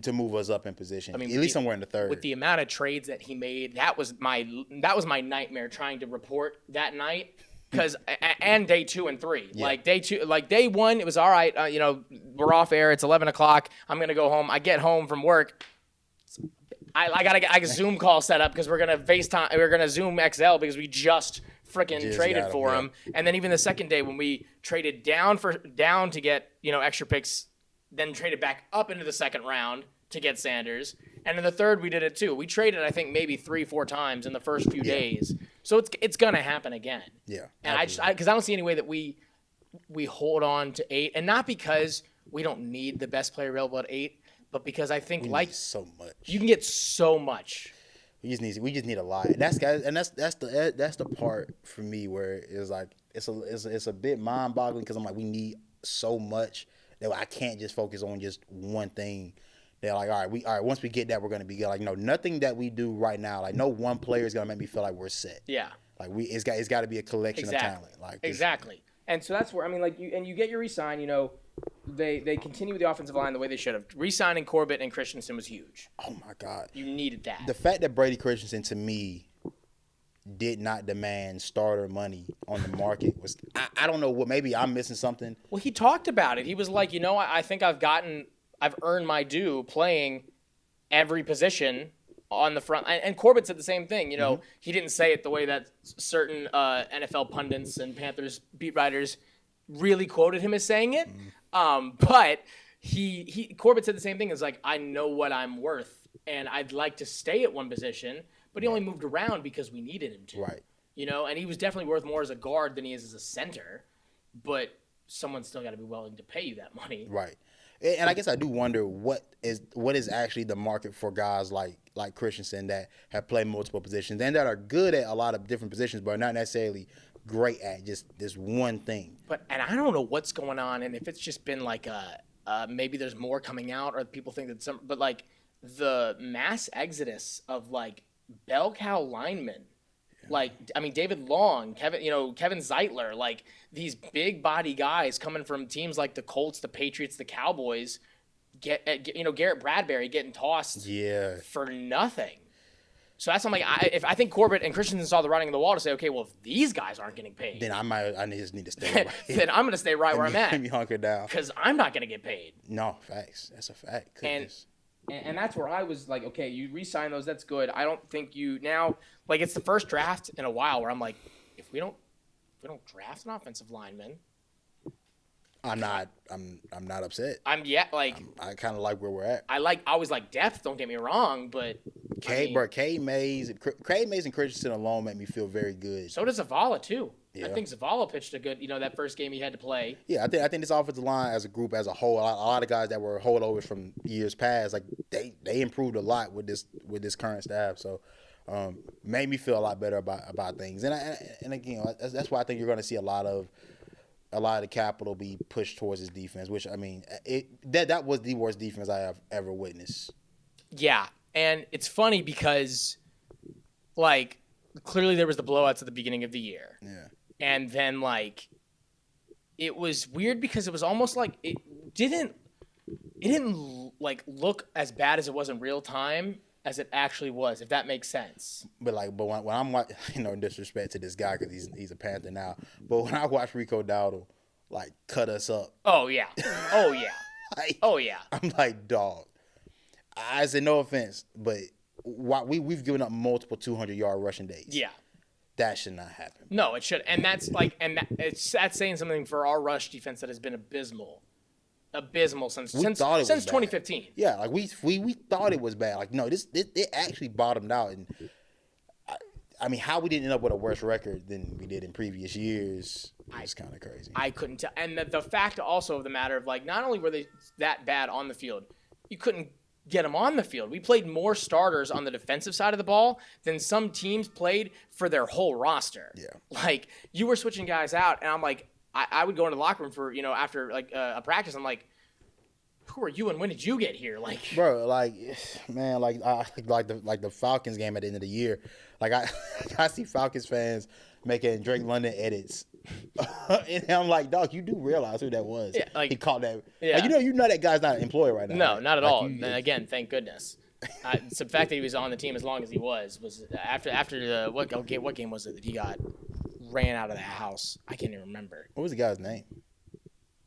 B: to move us up in position. I mean, at least somewhere in the third.
A: With the amount of trades that he made, that was my nightmare trying to report that night. And day 2 and 3, yeah. Day 1, it was all right. We're off air. It's 11 o'clock. I'm gonna go home. I get home from work. I got a Zoom call set up because we're gonna FaceTime. We're gonna Zoom XL because we just freaking traded for him. And then even the second day when we traded down to get extra picks, then traded back up into the second round to get Sanders. And in the third, we did it too. We traded, I think, maybe 3-4 times in the first few days. So it's gonna happen again.
B: Yeah.
A: And because I don't see any way that we hold on to 8, and not because we don't need the best player available at 8, but because I think
B: so much.
A: You can get so much.
B: We just need a lot. And that's the part for me where it's like it's a bit mind boggling because I'm like we need so much that I can't just focus on just one thing. They're like, all right, once we get that, we're gonna be good. Like, nothing that we do right now, like no one player is gonna make me feel like we're set.
A: Yeah.
B: Like it's got to be a collection of talent. Like
A: exactly. And so that's where you get your resign. they continue with the offensive line the way they should have. Re-signing Corbett and Christensen was huge.
B: Oh my God,
A: you needed that.
B: The fact that Brady Christensen to me did not demand starter money on the market was I don't know what, maybe I'm missing something.
A: Well, he talked about it. He was like, I think I've earned my due playing every position on the front. And Corbett said the same thing. He didn't say it the way that certain NFL pundits and Panthers beat writers really quoted him as saying it. But Corbett said the same thing. It's like, I know what I'm worth, and I'd like to stay at one position. But he only moved around because we needed him to.
B: Right.
A: And he was definitely worth more as a guard than he is as a center. But someone's still got to be willing to pay you that money.
B: Right. And I guess I do wonder what is actually the market for guys like Christensen that have played multiple positions and that are good at a lot of different positions, but not necessarily great at just this one thing.
A: And I don't know what's going on, and if it's just been like maybe there's more coming out, or people think that but like the mass exodus of like bell cow linemen, David Long, Kevin Zeitler, like these big body guys coming from teams like the Colts, the Patriots, the Cowboys, Garrett Bradbury getting tossed for nothing. So that's something if I think Corbett and Christensen saw the writing on the wall to say, okay, well, if these guys aren't getting paid,
B: then I just need to stay right.
A: Then I'm going to stay right where I'm at.
B: Let me hunker down.
A: Because I'm not going to get paid.
B: No, facts. That's a fact.
A: And that's where I was like, okay, you re-sign those, that's good. I don't think you now, like, it's the first draft in a while where I'm like, if we don't draft an offensive lineman,
B: I'm not upset.
A: I
B: kind of like where we're at.
A: I always like depth. Don't get me wrong, but
B: Cade Mays and Christensen alone make me feel very good.
A: So does Zavala too.
B: Yeah.
A: I think Zavala pitched a good, that first game he had to play.
B: Yeah, I think this offensive line as a group, as a whole, a lot of guys that were holdovers from years past, like they improved a lot with this current staff. So, made me feel a lot better about things. And again, that's why I think you're going to see a lot of the capital be pushed towards his defense. Which that was the worst defense I have ever witnessed.
A: Yeah, and it's funny because, like, clearly there was the blowouts at the beginning of the year.
B: Yeah.
A: And then, like, it was weird because it was almost like it didn't like look as bad as it was in real time as it actually was, if that makes sense.
B: But when I'm watching, disrespect to this guy because he's a Panther now, but when I watch Rico Dowdle, like, cut us up.
A: Oh yeah, oh yeah, oh yeah.
B: I'm like, dog. I say no offense, but we've given up multiple 200-yard rushing days.
A: Yeah.
B: That should not happen.
A: No, it should. And that's that's saying something for our rush defense that has been abysmal since 2015.
B: Yeah, like we thought it was bad. Like, no, it actually bottomed out. And I mean, how we didn't end up with a worse record than we did in previous years is kind of crazy.
A: I couldn't tell. And the fact also of the matter of, like, not only were they that bad on the field, you couldn't get them on the field. We played more starters on the defensive side of the ball than some teams played for their whole roster.
B: Yeah.
A: Like, you were switching guys out, and I'm like, I would go into the locker room for, after, like, a practice, I'm like, who are you and when did you get here? Like,
B: bro, like, man, like the Falcons game at the end of the year. Like, I see Falcons fans making Drake London edits. And I'm like, dog, you do realize who that was.
A: Yeah, like,
B: he called that.
A: Yeah.
B: Like, you know that guy's not employed right now.
A: No,
B: right?
A: not at
B: like
A: all. And again, thank goodness. It's the fact that he was on the team as long as he was after the what game was it that he got ran out of the house? I can't even remember.
B: What was the guy's name?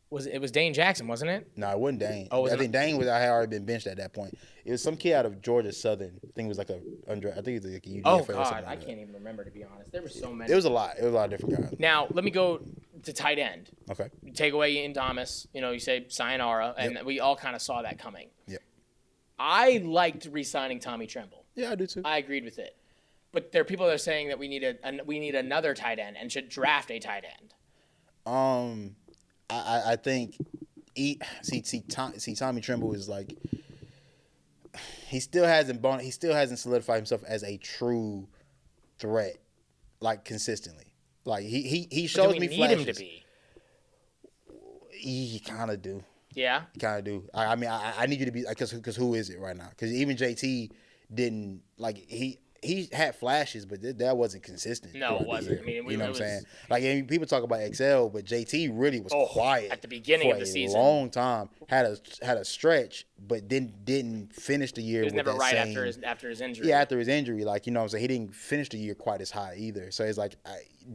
A: It was Dane Jackson, wasn't it?
B: No, it wasn't Dane.
A: Oh,
B: I think Dane had already been benched at that point. It was some kid out of Georgia Southern. I think it was like a UDFA.
A: Oh God, I can't even remember, to be honest. There were so many.
B: It was a lot. It was a lot of different guys.
A: Now let me go to tight end.
B: Okay.
A: You take away Ian Thomas. You say sayonara, and we all kind of saw that coming.
B: Yep.
A: I liked re-signing Tommy Tremble.
B: Yeah, I do too.
A: I agreed with it, but there are people that are saying that we need another tight end and should draft a tight end.
B: I think Tommy Tremble is like, he still hasn't solidified himself as a true threat, like, consistently. Like, he shows me flashes.
A: Need him to be.
B: You kind of do.
A: Yeah.
B: You kind of do. I mean, I need you to be, because who is it right now? Because even JT didn't, like, he had flashes, but that wasn't consistent.
A: No, it wasn't. I mean,
B: you know what I'm saying? Like, I mean, people talk about Excel, but JT really was quiet
A: at the beginning of the
B: a
A: season.
B: long time. Had a stretch, but didn't finish the year.
A: He was
B: with
A: never
B: that
A: right
B: same,
A: after his injury.
B: Yeah, after his injury, like, you know what I'm saying, he didn't finish the year quite as high either. So it's like,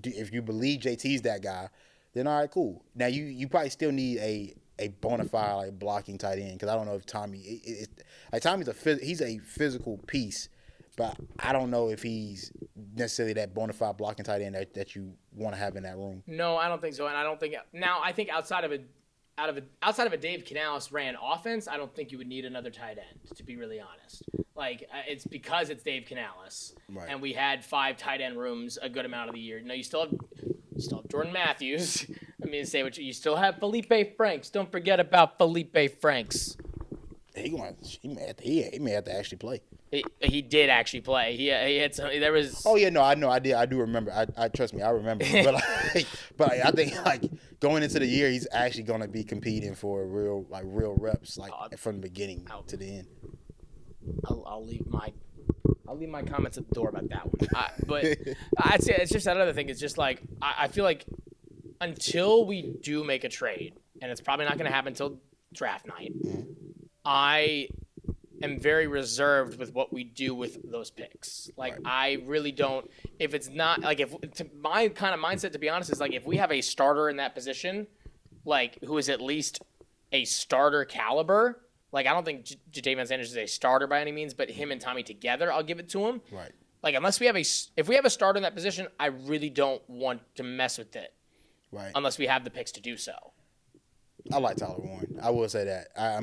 B: if you believe JT's that guy, then all right, cool. Now you probably still need a bona fide like blocking tight end, because I don't know if Tommy Tommy's he's a physical piece, but I don't know if he's necessarily that bona fide blocking tight end that you want to have in that room.
A: No, I don't think so, and I don't think now. I think outside of a Dave Canales ran offense, I don't think you would need another tight end, to be really honest. Like, it's because it's Dave Canales, right. And we had 5 tight end rooms a good amount of the year. No, you still have Jordan Matthews. I mean, you still have Felipe Franks. Don't forget about Felipe Franks.
B: He may have to actually play.
A: He did actually play. He had some. There was.
B: Oh yeah, no, I know. I did. I do remember. I trust me. I remember. but I think like going into the year, he's actually going to be competing for real reps from the beginning to the end.
A: I'll leave my comments at the door about that one. But I'd say it's just that other thing. It's just like I feel like until we do make a trade, and it's probably not going to happen until draft night. I am very reserved with what we do with those picks. Like, right. I really don't. If it's not like my kind of mindset, to be honest, is like if we have a starter in that position, like who is at least a starter caliber. Like, I don't think Jadavion Sanders is a starter by any means, but him and Tommy together, I'll give it to him.
B: Right.
A: Like, if we have a starter in that position, I really don't want to mess with it.
B: Right.
A: Unless we have the picks to do so.
B: I like Tyler Warren. I will say that.
A: At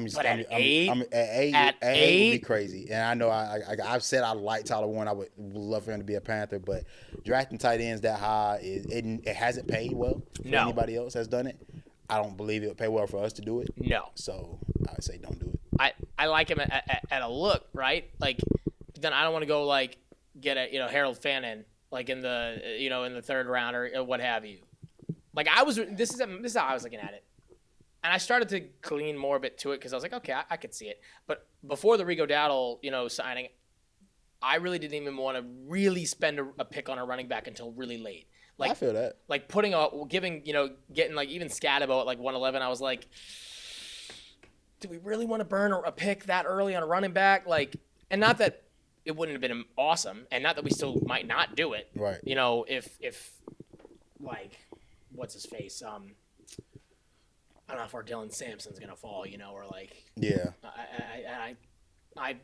A: eight
B: would be crazy. And I know I've said I like Tyler Warren. I would love for him to be a Panther, but drafting tight ends that high it hasn't paid well for anybody else has done it. I don't believe it would pay well for us to do it.
A: No.
B: So I would say don't do it.
A: I like him at a look, right? Like, then I don't want to go like get a Harold Fannin like in the third round or what have you. Like, this is how I was looking at it. And I started to clean more a bit to it because I was like, okay, I could see it. But before the Rico Dowdle, signing, I really didn't even want to really spend a pick on a running back until really late. Like,
B: I feel that.
A: Like getting like even Scatabo at like 111, I was like, do we really want to burn a pick that early on a running back? Like, and not that it wouldn't have been awesome, and not that we still might not do it.
B: Right.
A: If like, what's his face? I don't know if our Dylan Sampson's gonna fall, or like.
B: Yeah.
A: I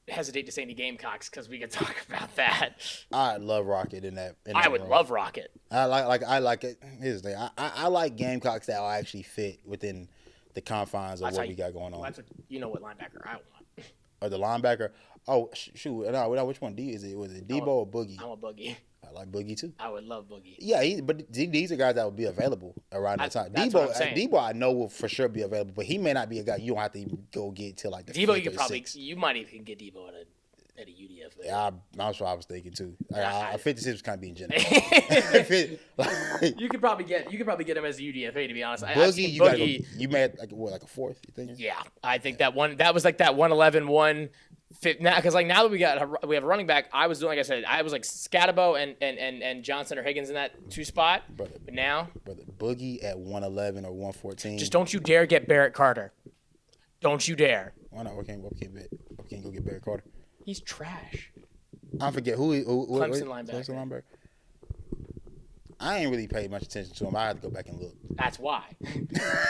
A: hesitate to say any Gamecocks because we could talk about that.
B: I love Rocket in that.
A: I would love Rocket.
B: I like it. Here's the thing. I like Gamecocks that will actually fit within the confines of what we got going on.
A: That's what linebacker I want.
B: Or the linebacker. Oh shoot! No, which one? Was it Debo or Boogie?
A: I want Boogie.
B: I like Boogie too.
A: I would love Boogie.
B: Yeah, but these are guys that will be available around that time. Debo, I know will for sure be available, but he may not be a guy you don't have to go get till like the
A: Debo. You might even get Debo at a UDF.
B: Yeah, that's what I was thinking too. 56 was kind of being generous.
A: You could probably get him as a UDFA, to be honest.
B: Boogie, you made like a fourth. You think?
A: Yeah, I think that was like that 111 one. Now, because like now that we have a running back, I was doing like I said, I was like Scatabo and Johnson or Higgins in that 2 spot. But now,
B: Boogie at 111 or 114.
A: Just don't you dare get Barrett Carter. Don't you dare.
B: Why not? We can't go get Barrett Carter.
A: He's trash.
B: I forget who
A: Clemson linebacker.
B: I ain't really paid much attention to him. I had to go back and look.
A: That's why.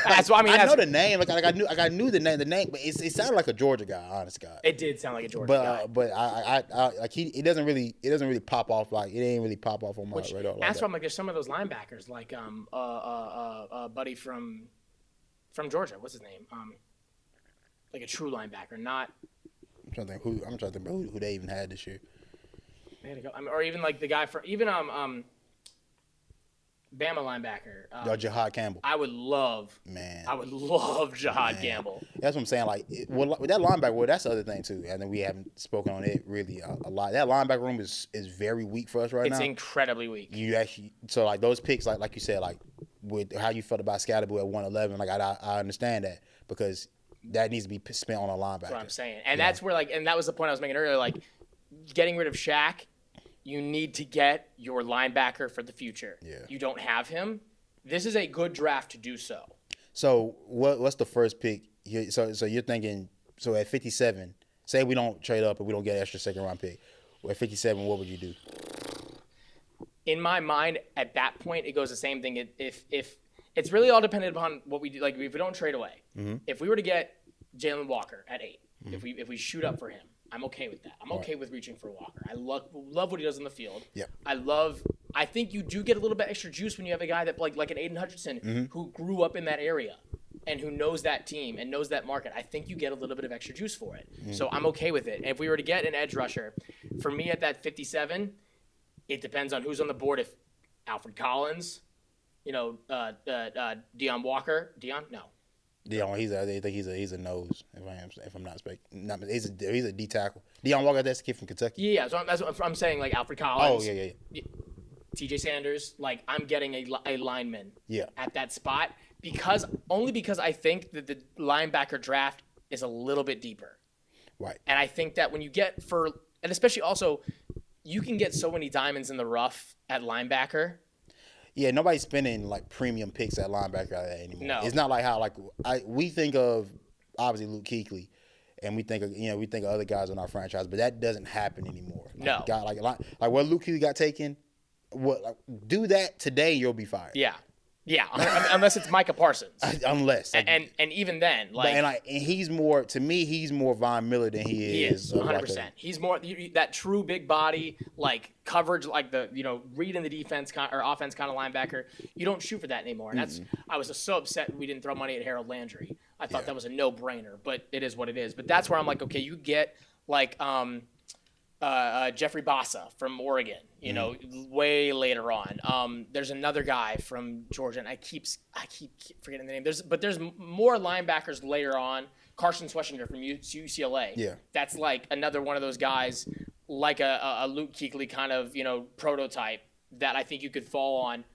A: That's why. I mean,
B: I know the name. Like I knew the name, but it sounded like a Georgia guy. Honest God.
A: It did sound like a Georgia guy.
B: But I like it doesn't really pop off. Like it ain't really pop off on my radar.
A: That's why I'm like, there's some of those linebackers like buddy from Georgia. What's his name? Like a true linebacker, not.
B: I'm trying to think who they even had this year.
A: Or even like the guy from Bama linebacker.
B: Jahad Campbell.
A: I would love Jahad Campbell.
B: That's what I'm saying. Like, with that linebacker, that's the other thing too. And then we haven't spoken on it really a lot. That linebacker room is very weak for us right now.
A: It's incredibly weak.
B: You actually like those picks, like you said, like with how you felt about Scatterbo at 111. Like I understand that because that needs to be spent on a linebacker.
A: That's what I'm saying, and that's where and that was the point I was making earlier. Like, getting rid of Shaq, you need to get your linebacker for the future.
B: Yeah.
A: You don't have him. This is a good draft to do so.
B: So what's the first pick? So you're thinking, so at 57, say we don't trade up and we don't get an extra second-round pick. At 57, what would you do?
A: In my mind, at that point, it goes the same thing. If it's really all dependent upon what we do. Like, if we don't trade away. If we were to get Jalen Walker at 8, if we shoot up for him, I'm okay with that. I'm okay with reaching for Walker. I love what he does on the field.
B: Yeah.
A: I think you do get a little bit extra juice when you have a guy that like an Aiden Hutchinson who grew up in that area and who knows that team and knows that market. I think you get a little bit of extra juice for it. So I'm okay with it. And if we were to get an edge rusher, for me at that 57, it depends on who's on the board. If Alfred Collins, Deion Walker, No.
B: Deion, I think he's a nose. If I'm not mistaken, he's a D tackle. Deion Walker, that's the kid from Kentucky.
A: Yeah, so that's what I'm saying. Like Alfred Collins.
B: Oh yeah.
A: TJ Sanders. Like I'm getting a lineman.
B: Yeah.
A: At that spot because I think that the linebacker draft is a little bit deeper.
B: Right.
A: And I think that when you get and especially also, you can get so many diamonds in the rough at linebacker.
B: Yeah, nobody's spending like premium picks at linebacker anymore.
A: No.
B: It's not like how we think of obviously Luke Kuechly, and we think of other guys on our franchise, but that doesn't happen anymore.
A: No.
B: Guy like where Luke Kuechly got taken, do that today, you'll be fired.
A: Yeah. Yeah, unless it's Micah Parsons.
B: Unless.
A: And even then,
B: and he's more, to me, he's more Von Miller than he is.
A: 100%. He's more that true big body, like coverage, like the reading the defense or offense kind of linebacker. You don't shoot for that anymore. And I was so upset we didn't throw money at Harold Landry. I thought that was a no-brainer, but it is what it is. But that's where I'm like, okay, you get like Jeffrey Bassa from Oregon, way later on. There's another guy from Georgia, and I keep forgetting the name. There's more linebackers later on. Carson Schwessinger from UCLA.
B: Yeah.
A: That's like another one of those guys, like a Luke Kuechly kind of, prototype that I think you could fall on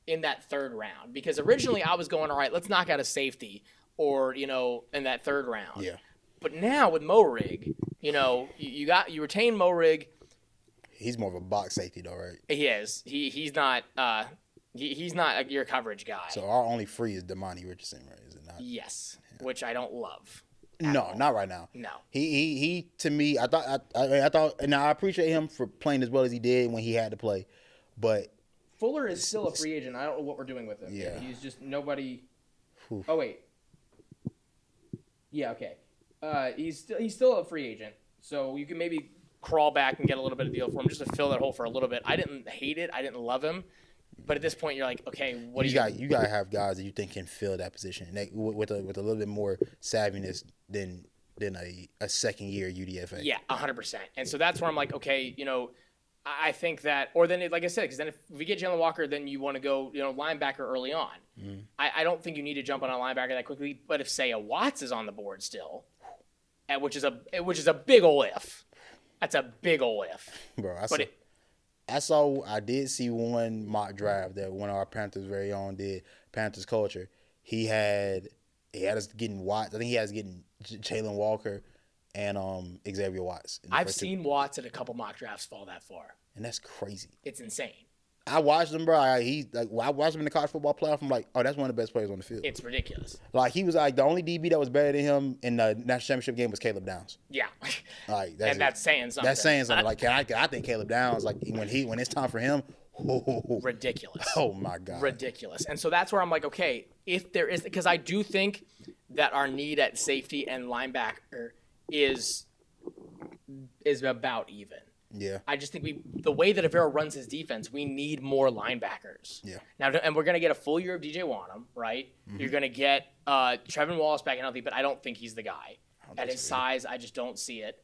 A: in that third round. Because originally I was going, all right, let's knock out a safety or, in that third round.
B: Yeah.
A: But now with Morig, you retain Morig.
B: He's more of a box safety though, right?
A: He is. He's not your coverage guy.
B: So our only free is Damani Richardson, right? Is it not?
A: Yes, which I don't love.
B: No, not right now.
A: No.
B: He to me, I thought, and I appreciate him for playing as well as he did when he had to play, but
A: Fuller is still a free agent. I don't know what we're doing with him.
B: Yeah.
A: He's just nobody.
B: Whew.
A: Oh wait. Yeah. Okay. He's still a free agent, so you can maybe crawl back and get a little bit of deal for him just to fill that hole for a little bit. I didn't hate it. I didn't love him. But at this point, you're like, okay, what do you...
B: You got to have guys that you think can fill that position with a little bit more savviness than a second-year UDFA.
A: Yeah, 100%. And so that's where I'm like, okay, I think that... Or then, like I said, because then if we get Jalen Walker, then you want to go, linebacker early on. Mm-hmm. I don't think you need to jump on a linebacker that quickly. But if, say, a Watts is on the board still, which is a big ol' if. That's a big ol' if.
B: Bro, I did see one mock draft that one of our Panthers very own did, Panthers Culture. He had us getting Watts. I think he has getting Jalen Walker and Xavier Watts.
A: I've seen Watts at a couple mock drafts fall that far.
B: And that's crazy.
A: It's insane.
B: I watched him, bro. I watched him in the college football playoff. I'm like, oh, that's one of the best players on the field.
A: It's ridiculous.
B: Like, he was like, the only DB that was better than him in the national championship game was Caleb Downs.
A: Yeah.
B: Like,
A: that's saying something.
B: That's saying something. Like, I think Caleb Downs, like, when it's time for him,
A: ridiculous.
B: Oh, my God.
A: Ridiculous. And so that's where I'm like, okay, if there is, because I do think that our need at safety and linebacker is about even.
B: Yeah.
A: I just think the way that Avera runs his defense, we need more linebackers.
B: Yeah.
A: Now, and we're going to get a full year of DJ Wanham, right? Mm-hmm. You're going to get Trevin Wallace back and healthy, but I don't think he's the guy. At his size, I just don't see it.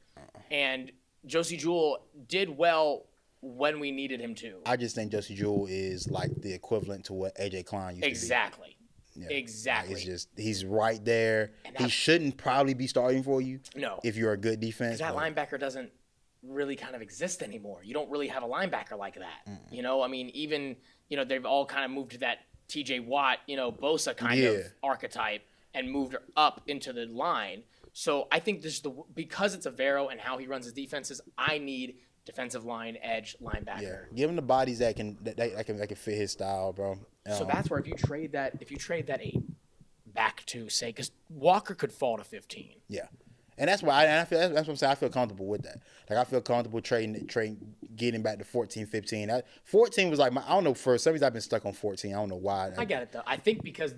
A: And Josie Jewell did well when we needed him to.
B: I just think Josie Jewell is like the equivalent to what AJ Klein used
A: exactly.
B: to be.
A: Yeah. Exactly.
B: It's just, he's right there. He shouldn't probably be starting for you.
A: No.
B: If you're a good defense.
A: Because that linebacker doesn't really kind of exist anymore. You don't really have a linebacker like that. I mean, even, they've all kind of moved to that TJ Watt, Bosa kind of archetype and moved up into the line. So I think because it's Avero and how he runs his defenses, I need defensive line, edge, linebacker.
B: Yeah, give him the bodies that can fit his style, bro.
A: So that's where if you trade that 8 back to say, because Walker could fall to 15.
B: Yeah, and that's why that's what I'm saying. I feel comfortable with that. Like I feel comfortable trading, getting back to 14, 15. 14 was like I don't know, for some reason I've been stuck on 14. I don't know why.
A: I get it though. I think because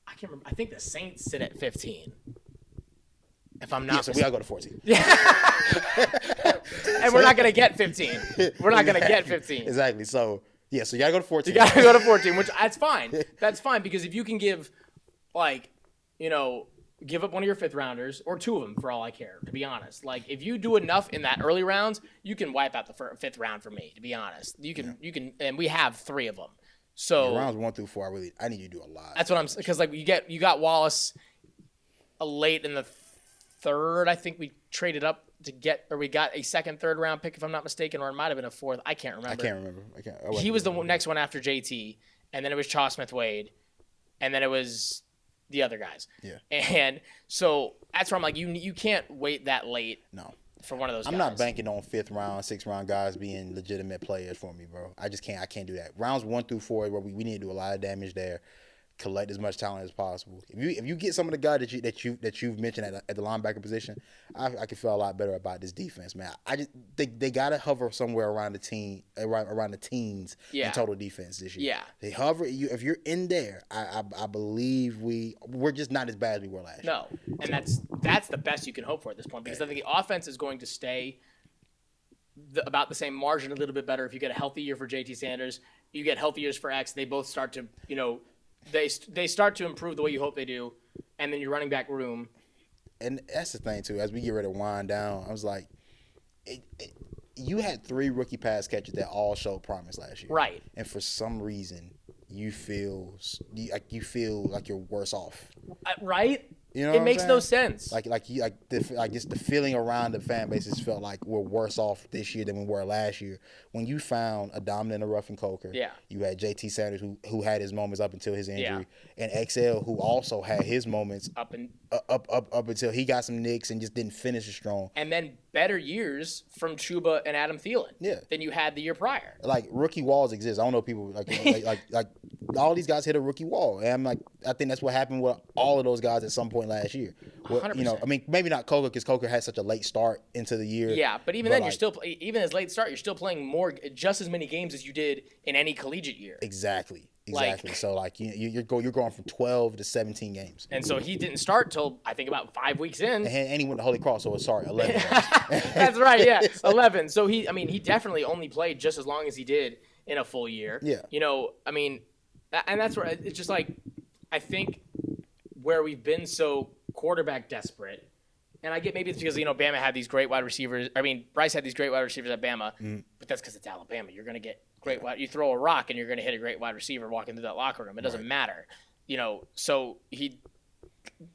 A: I can't remember. I think the Saints sit at 15. If I'm not,
B: so we gotta go to 14.
A: And we're not gonna get 15. We're not gonna get 15.
B: Exactly. So yeah, so you gotta go to 14.
A: You gotta go to 14, which that's fine. That's fine because if you can give, give up one of your 5th rounders or 2 of them for all I care. To be honest, like if you do enough in that early rounds, you can wipe out the 5th round for me. To be honest, you can, and we have 3 of them. So
B: rounds 1 through 4, I need you to do a lot.
A: That's what I'm because like you got Wallace late in the 3rd. I think we traded up to get, or we got a 2nd, 3rd round pick if I'm not mistaken, or it might have been a 4th. I can't remember. He was the next one after JT, and then it was Chaw Smith-Wade, and then it was the other guys.
B: Yeah.
A: And so that's where I'm like, you can't wait that late.
B: No.
A: For one of those guys.
B: I'm not banking on 5th round, 6th round guys being legitimate players for me, bro. I just can't. I can't do that. Rounds 1 through 4, where we need to do a lot of damage there, collect as much talent as possible. If you get some of the guys that you've mentioned at the linebacker position, I can feel a lot better about this defense, man. I just they gotta hover somewhere around the teens in total defense this year.
A: Yeah,
B: they hover. If you're in there, I believe we're just not as bad as we were last year.
A: No, and that's the best you can hope for at this point because I think the offense is going to stay about the same margin, a little bit better if you get a healthy year for JT Sanders. You get healthy years for X. They both start to They start to improve the way you hope they do, and then your running back room.
B: And that's the thing, too. As we get ready to wind down, I was like, you had 3 rookie pass catches that all showed promise last year.
A: Right.
B: And for some reason, you feel like you're worse off.
A: Right?
B: You know
A: it makes no sense.
B: Just the feeling around the fan bases felt like we're worse off this year than we were last year. When you found a dominant and Ruffin Coker, you had JT Sanders who had his moments up until his injury, and XL who also had his moments up until he got some nicks and just didn't finish as strong.
A: And then better years from Chuba and Adam Thielen than you had the year prior.
B: Like rookie walls exist. I don't know people like all these guys hit a rookie wall, and I'm like, I think that's what happened with all of those guys at some point last year.
A: 100%.
B: I mean, maybe not Coker because Coker had such a late start into the year.
A: Yeah, but then you're still even as late start, you're still playing just as many games as you did in any collegiate year.
B: Exactly. So you're going from 12 to 17 games.
A: And so he didn't start till I think about 5 weeks in.
B: And he went to Holy Cross, so 11.
A: That's right, yeah, 11. So he definitely only played just as long as he did in a full year.
B: Yeah.
A: And that's where it's just like I think where we've been so quarterback desperate. And I get maybe it's because, Bama had these great wide receivers. I mean, Bryce had these great wide receivers at Bama, but that's because it's Alabama. You're going to get great wide. You throw a rock and you're going to hit a great wide receiver walking through that locker room. It doesn't matter. So he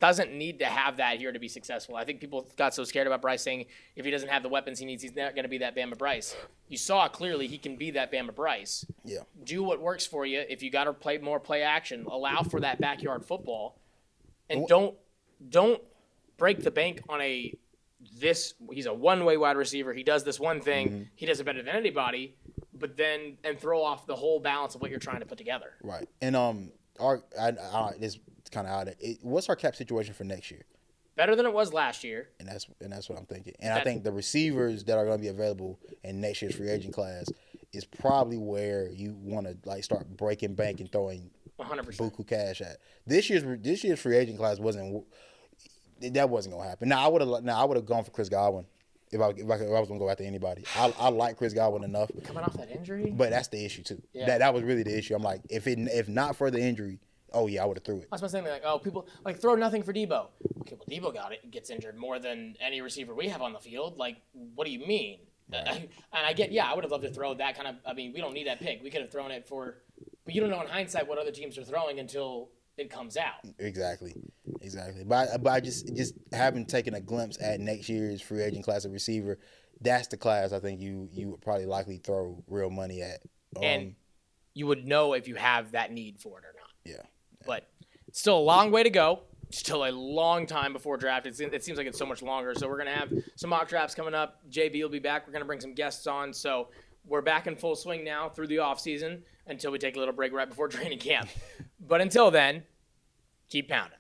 A: doesn't need to have that here to be successful. I think people got so scared about Bryce saying if he doesn't have the weapons he needs, he's not going to be that Bama Bryce. You saw clearly he can be that Bama Bryce.
B: Yeah.
A: Do what works for you. If you got to play more play action, allow for that backyard football. And don't break the bank on he's a one-way wide receiver. He does this one thing. Mm-hmm. He does it better than anybody, but then throw off the whole balance of what you're trying to put together.
B: Right. And this kind of out of it. What's our cap situation for next year?
A: Better than it was last year.
B: And that's what I'm thinking. And I think the receivers that are going to be available in next year's free agent class is probably where you want to start breaking bank and throwing
A: 100%
B: buku cash at. This year's free agent class wasn't going to happen. Now I would have gone for Chris Godwin if I was going to go after anybody. I like Chris Godwin enough.
A: Coming off that injury,
B: but that's the issue too. Yeah. That was really the issue. I'm like, if not for the injury, oh yeah, I would have threw it.
A: That's what I'm saying. People throw nothing for Debo. Okay, well Debo gets injured more than any receiver we have on the field. Like, what do you mean? Right. And I get, I would have loved to throw that kind of. I mean, we don't need that pick. We could have thrown it but you don't know in hindsight what other teams are throwing until it comes out.
B: Exactly. But I just having taken a glimpse at next year's free agent class of receiver, that's the class I think you would probably likely throw real money at.
A: And you would know if you have that need for it or not.
B: Yeah.
A: But it's still a long way to go. still a long time before draft. It seems like it's so much longer. So we're going to have some mock drafts coming up. JB will be back. We're going to bring some guests on. So we're back in full swing now through the offseason until we take a little break right before training camp. But until then, keep pounding.